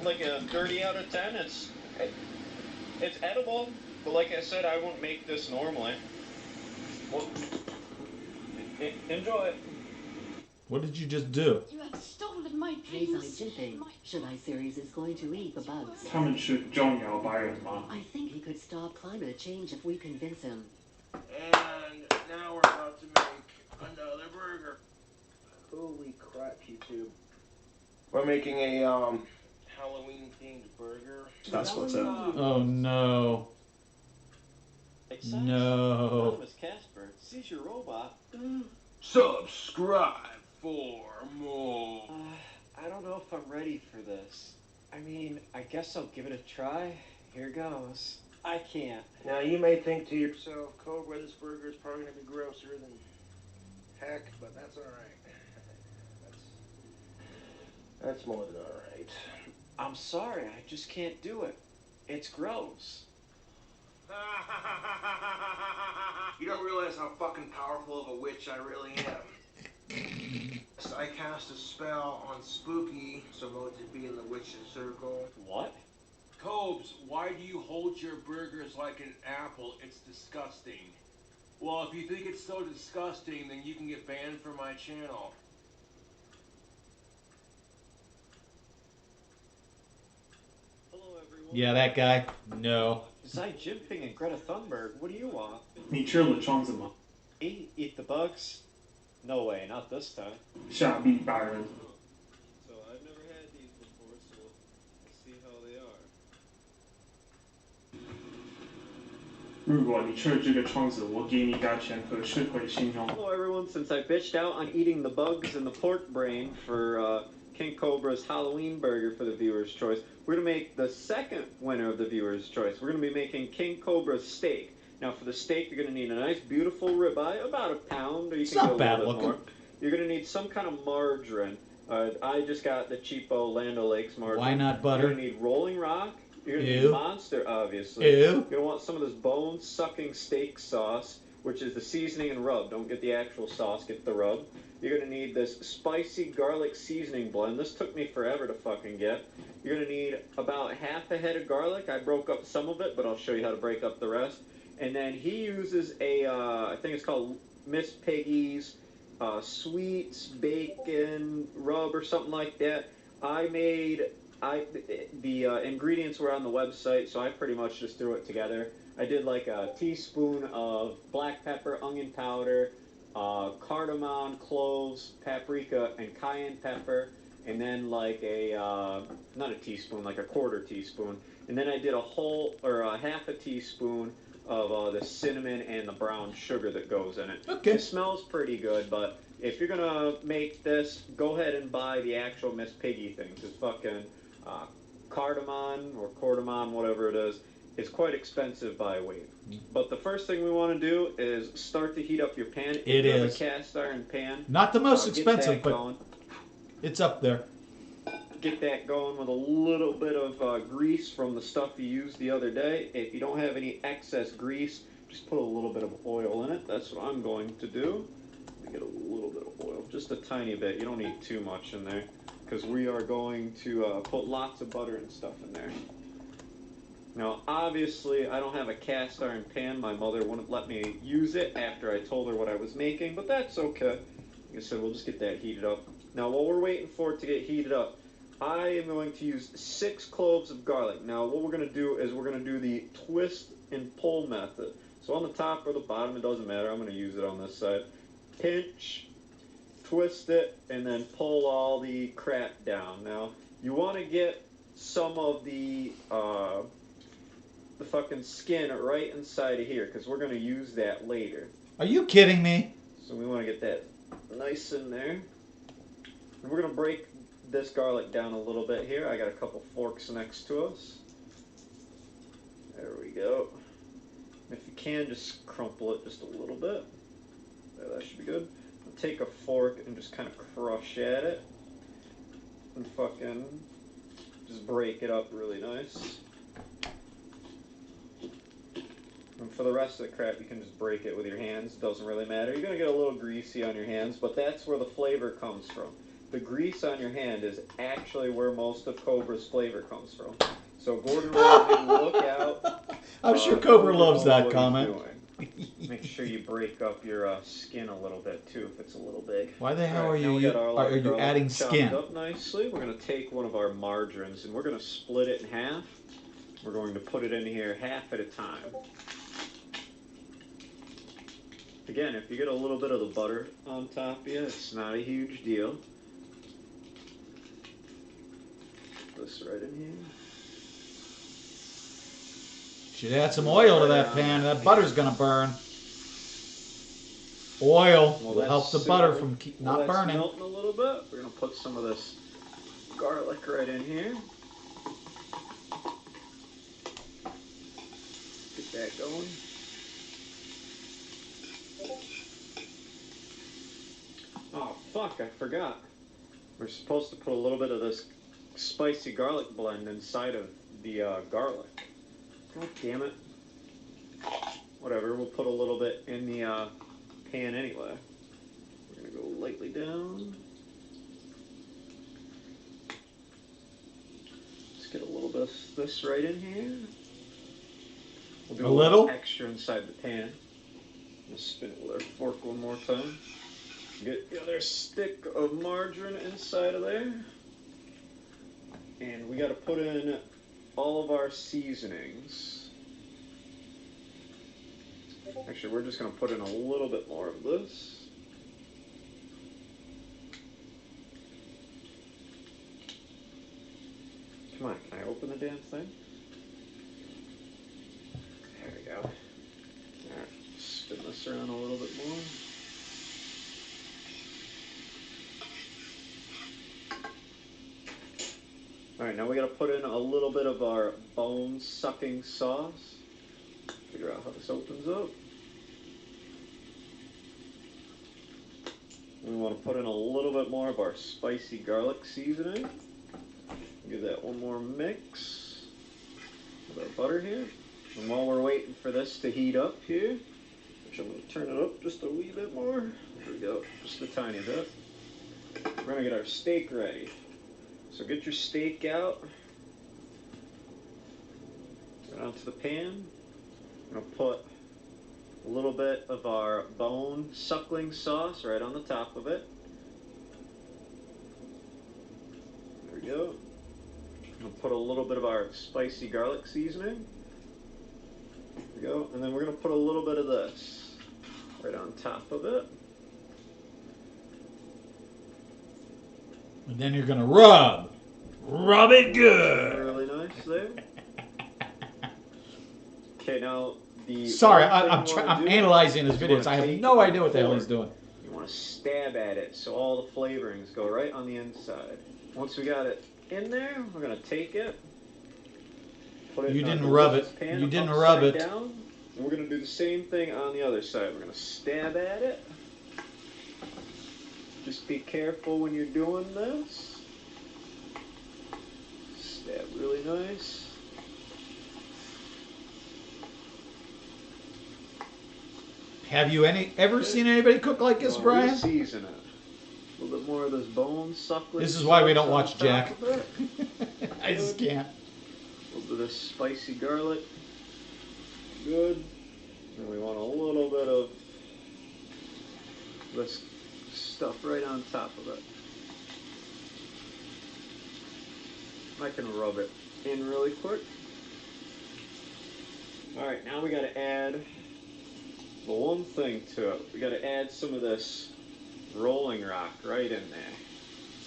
like a 30 out of 10. It's edible, but like I said, I wouldn't make this normally. Well, enjoy it. What did you just do? You have stolen my Hey, dreams. Jinping, Shodai series is going to eat the bugs. 他们是重要白人吗？ I think he could stop climate change if we convince him. And now we're about to make another burger. Holy crap, YouTube. We're making a Halloween themed burger. That's what's up. Oh no. No. Anonymous Casper, seizure robot. Subscribe for more. I don't know if I'm ready for this. I mean, I guess I'll give it a try. Here goes. I can't. Now you may think to yourself, Cobra, this burger is probably going to be grosser than heck, but that's alright. That's more than alright. I'm sorry, I just can't do it. It's gross. You don't realize how fucking powerful of a witch I really am. I cast a spell on Spooky, so mote to be in the witch's circle. What? Cobes, why do you hold your burgers like an apple? It's disgusting. Well, if you think it's so disgusting, then you can get banned from my channel. Hello, everyone. Yeah, that guy. No. Xi Jinping and Greta Thunberg, what do you want? 你吃了庄子吗？ Eat the bugs? No way, not this time. 下地白人。 So I've never had these before, so we'll see how they are. 如果你吃了这个庄子，我给你打钱和社会信用。 Hello, everyone. Since I bitched out on eating the bugs and the pork brain for King Cobra's Halloween burger for the viewer's choice, we're going to make the second winner of the viewer's choice. We're going to be making King Cobra's steak. Now, for the steak, you're going to need a nice, beautiful ribeye, about a pound, or you can not get a bad little bit looking. more. You're going to need some kind of margarine. I just got the cheapo Land O'Lakes margarine. Why not You're butter? going to need Rolling Rock. You're going to Ew. need Monster, obviously. Ew. You're going to want some of this bone-sucking steak sauce, which is the seasoning and rub. Don't get the actual sauce, get the rub. You're going to need this spicy garlic seasoning blend. This took me forever to fucking get. You're going to need about half a head of garlic. I broke up some of it, but I'll show you how to break up the rest. And then he uses a, I think it's called Miss Piggy's sweets bacon rub or something like that. The ingredients were on the website, so I pretty much just threw it together. I did like a teaspoon of black pepper, onion powder, cardamom, cloves, paprika, and cayenne pepper, and then like not a teaspoon, like a quarter teaspoon. And then I did a half a teaspoon of the cinnamon and the brown sugar that goes in it. Okay. It smells pretty good, but if you're gonna make this, go ahead and buy the actual Miss Piggy things. It's fucking cardamom or cordamon, whatever it is. It's quite expensive by weight. But the first thing we want to do is start to heat up your pan. If It you have is. a cast iron pan. Not the most get expensive, that but going. it's up there. Get that going with a little bit of grease from the stuff you used the other day. If you don't have any excess grease, just put a little bit of oil in it. That's what I'm going to do. get a little bit of oil, just a tiny bit. You don't need too much in there, because we are going to put lots of butter and stuff in there. Now, obviously, I don't have a cast iron pan. My mother wouldn't let me use it after I told her what I was making, but that's okay. Like I said, we'll just get that heated up. Now, while we're waiting for it to get heated up, I am going to use 6 cloves of garlic. Now, what we're going to do is we're going to do the twist and pull method. So on the top or the bottom, it doesn't matter. I'm going to use it on this side. Pinch, twist it, and then pull all the crap down. Now, you want to get some of the fucking skin right inside of here, because we're going to use that later. Are you kidding me? So we want to get that nice in there. And we're going to break this garlic down a little bit here. I got a couple forks next to us. There we go. If you can, just crumple it just a little bit. There, that should be good. I'll take a fork and just kind of crush at it. And fucking just break it up really nice. And for the rest of the crap, you can just break it with your hands. It doesn't really matter. You're going to get a little greasy on your hands, but that's where the flavor comes from. The grease on your hand is actually where most of Cobra's flavor comes from. So Gordon Ramsay, look out. I'm sure Cobra loves that what comment. Make sure you break up your skin a little bit too if it's a little big. Why the hell Right, are you adding skin? Chopped up nicely. We're going to take one of our margarines and we're going to split it in half. We're going to put it in here half at a time. Again, if you get a little bit of the butter on top of you, it's not a huge deal. Put this right in here. Should add some oil to that pan. That butter's gonna burn. Oil will help the butter from not burning. Melting a little bit. We're gonna put some of this garlic right in here. Get that going. Oh fuck! I forgot. We're supposed to put a little bit of this spicy garlic blend inside of the garlic. God damn it. Whatever, we'll put a little bit in the pan anyway. We're going to go lightly down. Let's get a little bit of this right in here. We'll do a little extra inside the pan. We'll spin it with our fork one more time. Get the other stick of margarine inside of there. And we got to put in all of our seasonings. Actually, we're just going to put in a little bit more of this. Come on, can I open the damn thing? There we go. Alright, spin this around a little bit more. Alright, now we gotta put in a little bit of our bone-sucking sauce. Figure out how this opens up. We want to put in a little bit more of our spicy garlic seasoning. Give that one more mix with our butter here. And while we're waiting for this to heat up here, which I'm going to turn it up just a wee bit more. There we go, just a tiny bit. We're going to get our steak ready. So get your steak out. Get onto the pan. I'm going to put a little bit of our bone suckling sauce right on the top of it. There we go. We'll put a little bit of our spicy garlic seasoning. There we go. And then we're going to put a little bit of this right on top of it. And then you're going to rub. Rub it good. Really nice there. Okay, now the... Sorry, I'm analyzing his videos. I have no idea what the hell he's doing. You want to stab at it so all the flavorings go right on the inside. Once we got it in there, we're going to take it. Put it You in didn't rub it. pan You didn't rub it. Down, and we're going to do the same thing on the other side. We're going to stab at it. Just be careful when you're doing this. Stab really nice. Have you ever seen anybody cook like this, Brian? Season it. A little bit more of this bone suckling. This is why we don't watch sauce on Jack. top of it. I just can't. A little bit of this spicy garlic. Good. And we want a little bit of this stuff right on top of it. I can rub it in really quick. Alright, now we gotta add the one thing to it. We gotta add some of this rolling rock right in there.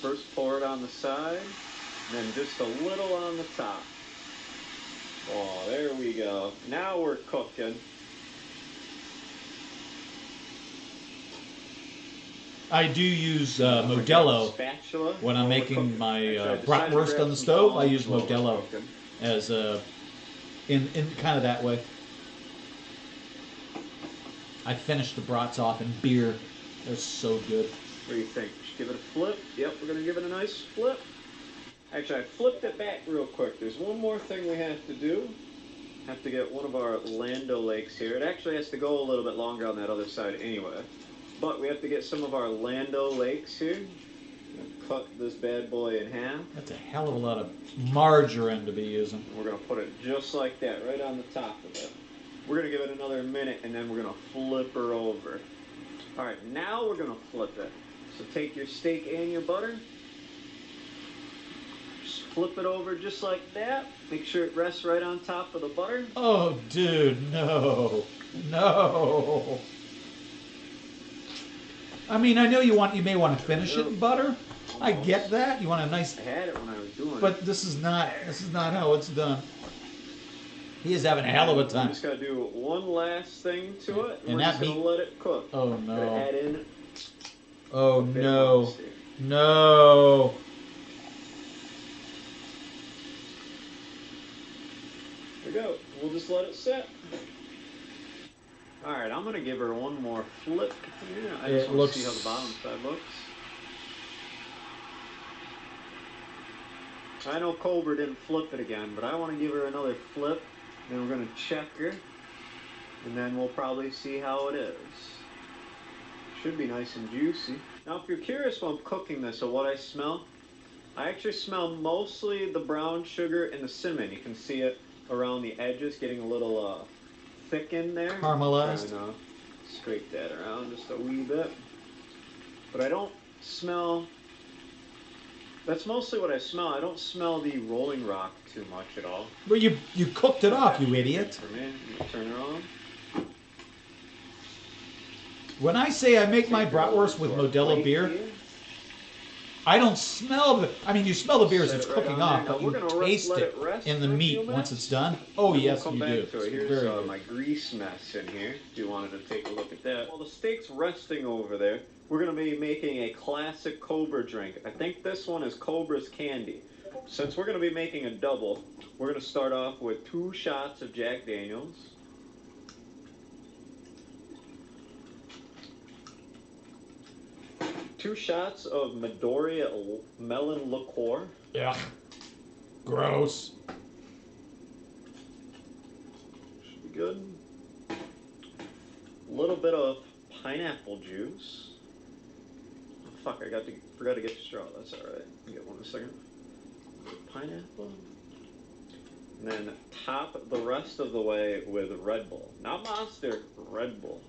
First pour it on the side, then just a little on the top. Oh, there we go. Now we're cooking. I do use Modelo when I'm making my bratwurst on the stove. I use Modelo as in kind of that way. I finish the brats off in beer. They're so good. What do you think? Just give it a flip. Yep, we're gonna give it a nice flip. Actually, I flipped it back real quick. There's one more thing we have to do. Have to get one of our Lando Lakes here. It actually has to go a little bit longer on that other side anyway. But we have to get some of our Lando Lakes here. Cut this bad boy in half. That's a hell of a lot of margarine to be using. We're gonna put it just like that, right on the top of it. We're gonna give it another minute and then we're gonna flip her over. All right, now we're gonna flip it. So take your steak and your butter. Just flip it over just like that. Make sure it rests right on top of the butter. Oh, dude, no. No. I mean, I know you may want to finish it in butter. I get that. You want a nice. I had it when I was doing it. But this is not how it's done. He is having a hell of a time. I'm just gonna do one last thing to it, and we're that just gonna let it cook. Oh no. Gonna add in. Oh no. No. There we go. We'll just let it sit. Alright, I'm gonna give her one more flip here. I just want to see how the bottom side looks. I know Cobra didn't flip it again, but I want to give her another flip. Then we're gonna check her. And then we'll probably see how it is. Should be nice and juicy. Now if you're curious while I'm cooking this of what I smell, I actually smell mostly the brown sugar and the cinnamon. You can see it around the edges getting a little thick in there. Caramelized. And scrape that around just a wee bit. But I don't smell, that's mostly what I smell. I don't smell the rolling rock too much at all. Well, you cooked it off, you idiot. For me, I'm gonna turn her on. When I say I make my bratwurst with Modelo beer, I don't smell the. I mean, you smell the beer as it's cooking off, but you taste it in the meat once it's done. Oh yes, you do. Here's my grease mess in here. If you wanted to take a look at that. While the steak's resting over there, we're gonna be making a classic Cobra drink. I think this one is Cobra's Candy. Since we're gonna be making a double, we're gonna start off with 2 shots of Jack Daniels. Two shots of Midoriya melon liqueur. Yeah. Gross. Should be good. A little bit of pineapple juice. Oh, fuck, I forgot to get the straw. That's alright. I'll get one in a second. Pineapple. And then top the rest of the way with Red Bull. Not Monster, Red Bull.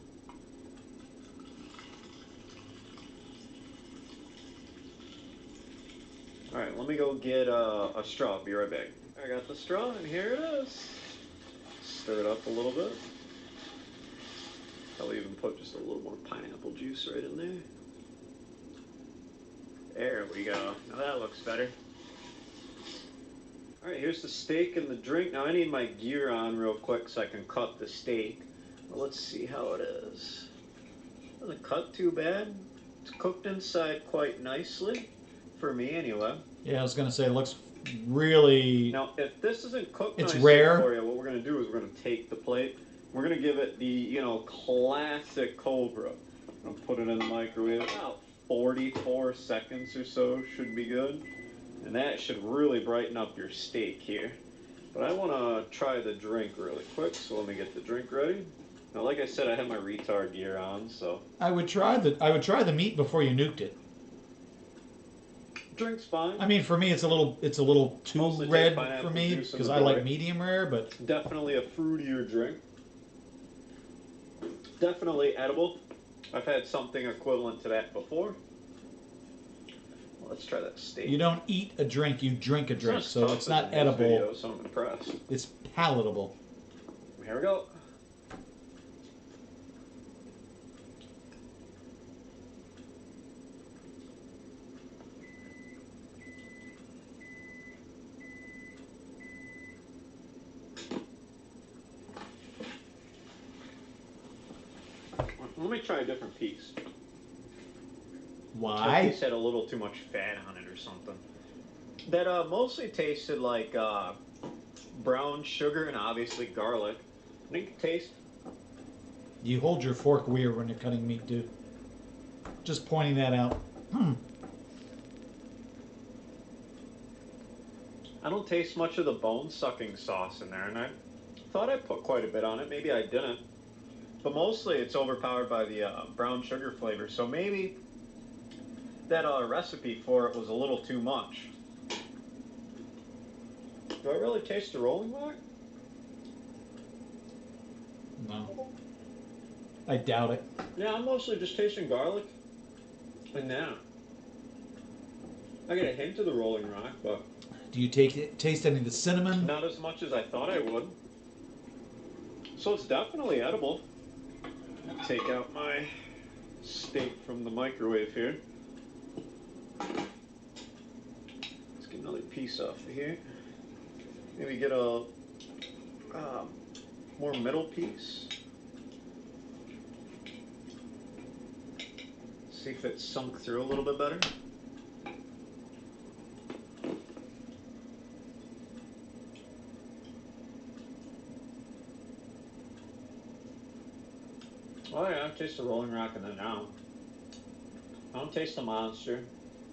Alright, let me go get a straw. I'll be right back. I got the straw, and here it is. Stir it up a little bit. I'll even put just a little more pineapple juice right in there. There we go. Now that looks better. Alright, here's the steak and the drink. Now I need my gear on real quick so I can cut the steak. Well, let's see how it is. Doesn't cut too bad. It's cooked inside quite nicely. For me, anyway. Yeah, I was gonna say it looks really. Now, if this isn't cooked it's nicely rare. for you, what we're gonna do is we're gonna take the plate. We're gonna give it the classic Cobra. I'm gonna put it in the microwave. About 44 seconds or so should be good, and that should really brighten up your steak here. But I want to try the drink really quick, so let me get the drink ready. Now, like I said, I have my retard gear on, so I would try the meat before you nuked it. drink's fine. I mean, for me, it's a little too Mostly take red pineapple for me juice in because the I like boy. medium rare. But Definitely a fruitier drink. Definitely edible. I've had something equivalent to that before. Well, let's try that steak. you don't eat a drink; you drink a drink, so it's not in his edible. video, so I'm impressed. It's palatable. Here we go. Let me try a different piece. Why? That piece had a little too much fat on it or something. That mostly tasted like brown sugar and obviously garlic. I think it tastes. You hold your fork weird when you're cutting meat, dude. Just pointing that out. I don't taste much of the bone-sucking sauce in there, and I thought I put quite a bit on it. Maybe I didn't. But mostly it's overpowered by the brown sugar flavor. So maybe that recipe for it was a little too much. Do I really taste the Rolling Rock? No. I doubt it. Yeah, I'm mostly just tasting garlic and that. I get a hint of the Rolling Rock, but Do you taste any of the cinnamon? not as much as I thought I would. So it's definitely edible. Take out my steak from the microwave here. Let's get another piece off of here. Maybe get a more middle piece. See if it sunk through a little bit better. Oh yeah, I taste the Rolling Rock in it now. I don't taste the monster.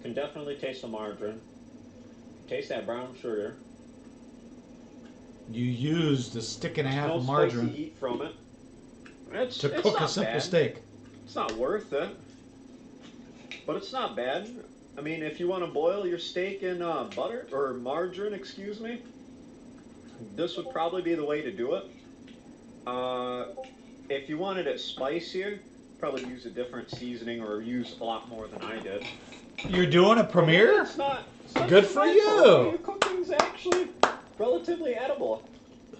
Can definitely taste the margarine. Taste that brown sugar. You used a stick and a half No of margarine spicy heat from it. to cook a not simple bad. steak. It's not worth it, but it's not bad. I mean, if you want to boil your steak in butter or margarine, excuse me, this would probably be the way to do it. If you wanted it spicier, probably use a different seasoning or use a lot more than I did. You're doing a premiere? It's not Good too for bad you. Your cooking's actually relatively edible.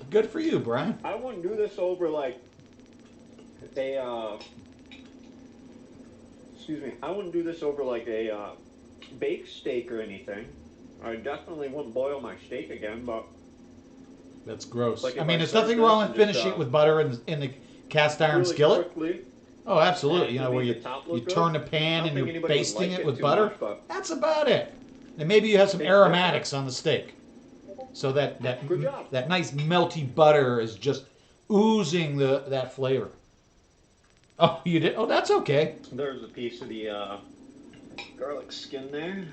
Good for you, Brian. I wouldn't do this over like a excuse me. I wouldn't do this over like a baked steak or anything. I definitely wouldn't boil my steak again, but That's gross. Like if I mean, I there's serve nothing this wrong and with just, finishing it with butter in the cast iron really skillet. quickly, Oh, absolutely. add You know, to where make you, the top you look good. turn the I pan don't and think you're anybody would basting like it with too butter. much, but That's about it. And maybe you have some It's aromatics on the steak. So that Good job. that nice melty butter is just oozing that flavor. Oh, you did? Oh, that's okay. There's a piece of the garlic skin there.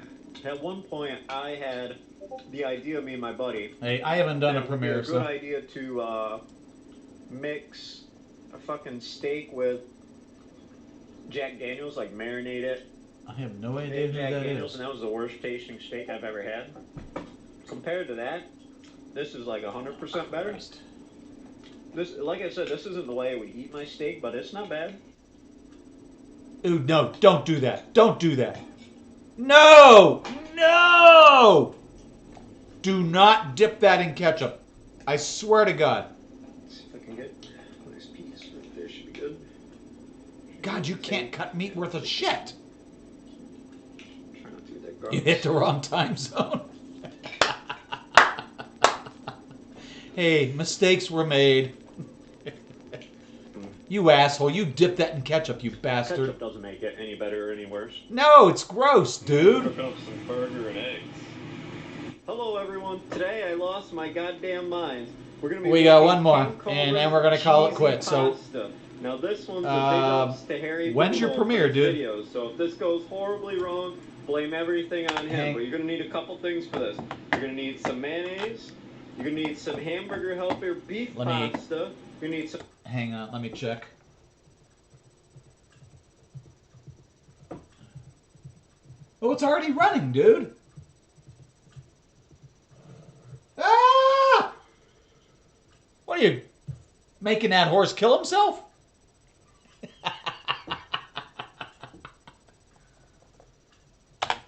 At one point, I had the idea, me and my buddy, Hey, I haven't done a that it would be premiere, a good so idea to mix a fucking steak with Jack Daniels, like marinate it. I have no idea Made who Jack that Daniels, is. and that was the worst tasting steak I've ever had. Compared to that, this is like 100% better. Christ. This, like I said, this isn't the way I would eat my steak, but it's not bad. Ooh, no, don't do that. Don't do that. No! No! Do not dip that in ketchup. I swear to God. Let's see if I can get a nice piece right there. Should be good. God, you can't cut meat worth of shit. Try not to get that You garlic. hit the wrong time zone. Hey, mistakes were made. You asshole, you dip that in ketchup, you bastard. Ketchup doesn't make it any better or any worse. No, it's gross, dude. Cook up some burger and eggs. Hello, everyone. Today I lost my goddamn mind. We're gonna be We got making one more, King and then Cobra's we're gonna call it cheesy quits. So, pasta. Now this one's a big ups to Harry. when's your Bigelow for premiere, his dude? Videos. So if this goes horribly wrong, blame everything on him. Hank. But you're gonna need a couple things for this. You're gonna need some mayonnaise. You're gonna need some hamburger helper beef Let me- pasta. You're gonna need some Hang on, let me check. Oh, it's already running, dude. Ah! What are you, making that horse kill himself?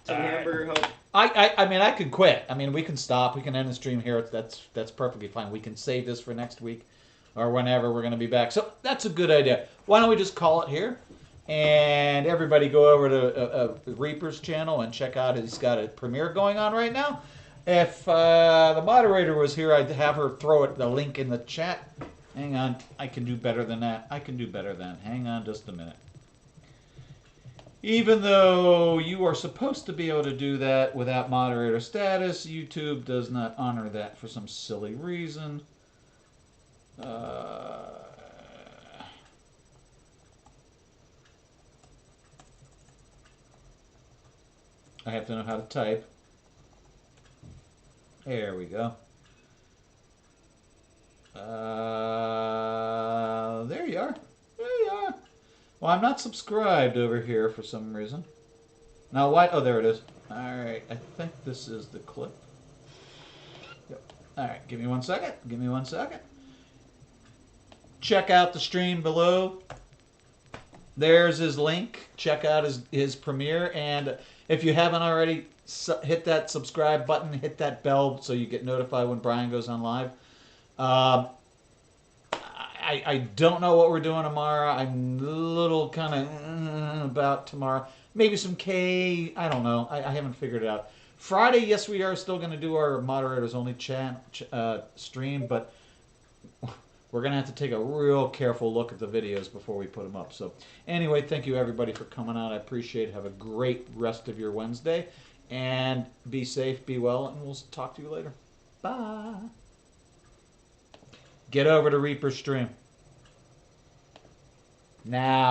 Some hamburger help. I mean, I could quit. I mean, we can stop. We can end the stream here. That's perfectly fine. We can save this for next week or whenever we're going to be back. So that's a good idea. Why don't we just call it here? And everybody go over to Reaper's channel and check out. He's got a premiere going on right now. If the moderator was here, I'd have her throw it the link in the chat. Hang on. I can do better than that. I can do better than that. Hang on just a minute. Even though you are supposed to be able to do that without moderator status, YouTube does not honor that for some silly reason. I have to know how to type. There we go. There you are. There you are. Well, I'm not subscribed over here for some reason. Now, why? Oh, there it is. All right. I think this is the clip. Yep. All right. Give me 1 second. Give me 1 second. Check out the stream below. There's his link. Check out his premiere. And if you haven't already, hit that subscribe button. Hit that bell so you get notified when Brian goes on live. I don't know what we're doing tomorrow. I'm a little kind of about tomorrow. Maybe some K. I don't know. I haven't figured it out. Friday, yes, we are still going to do our moderators only stream, but we're going to have to take a real careful look at the videos before we put them up. So anyway, thank you everybody for coming out. I appreciate it. Have a great rest of your Wednesday. And be safe, be well, and we'll talk to you later. Bye. Get over to Reaper's stream. Now.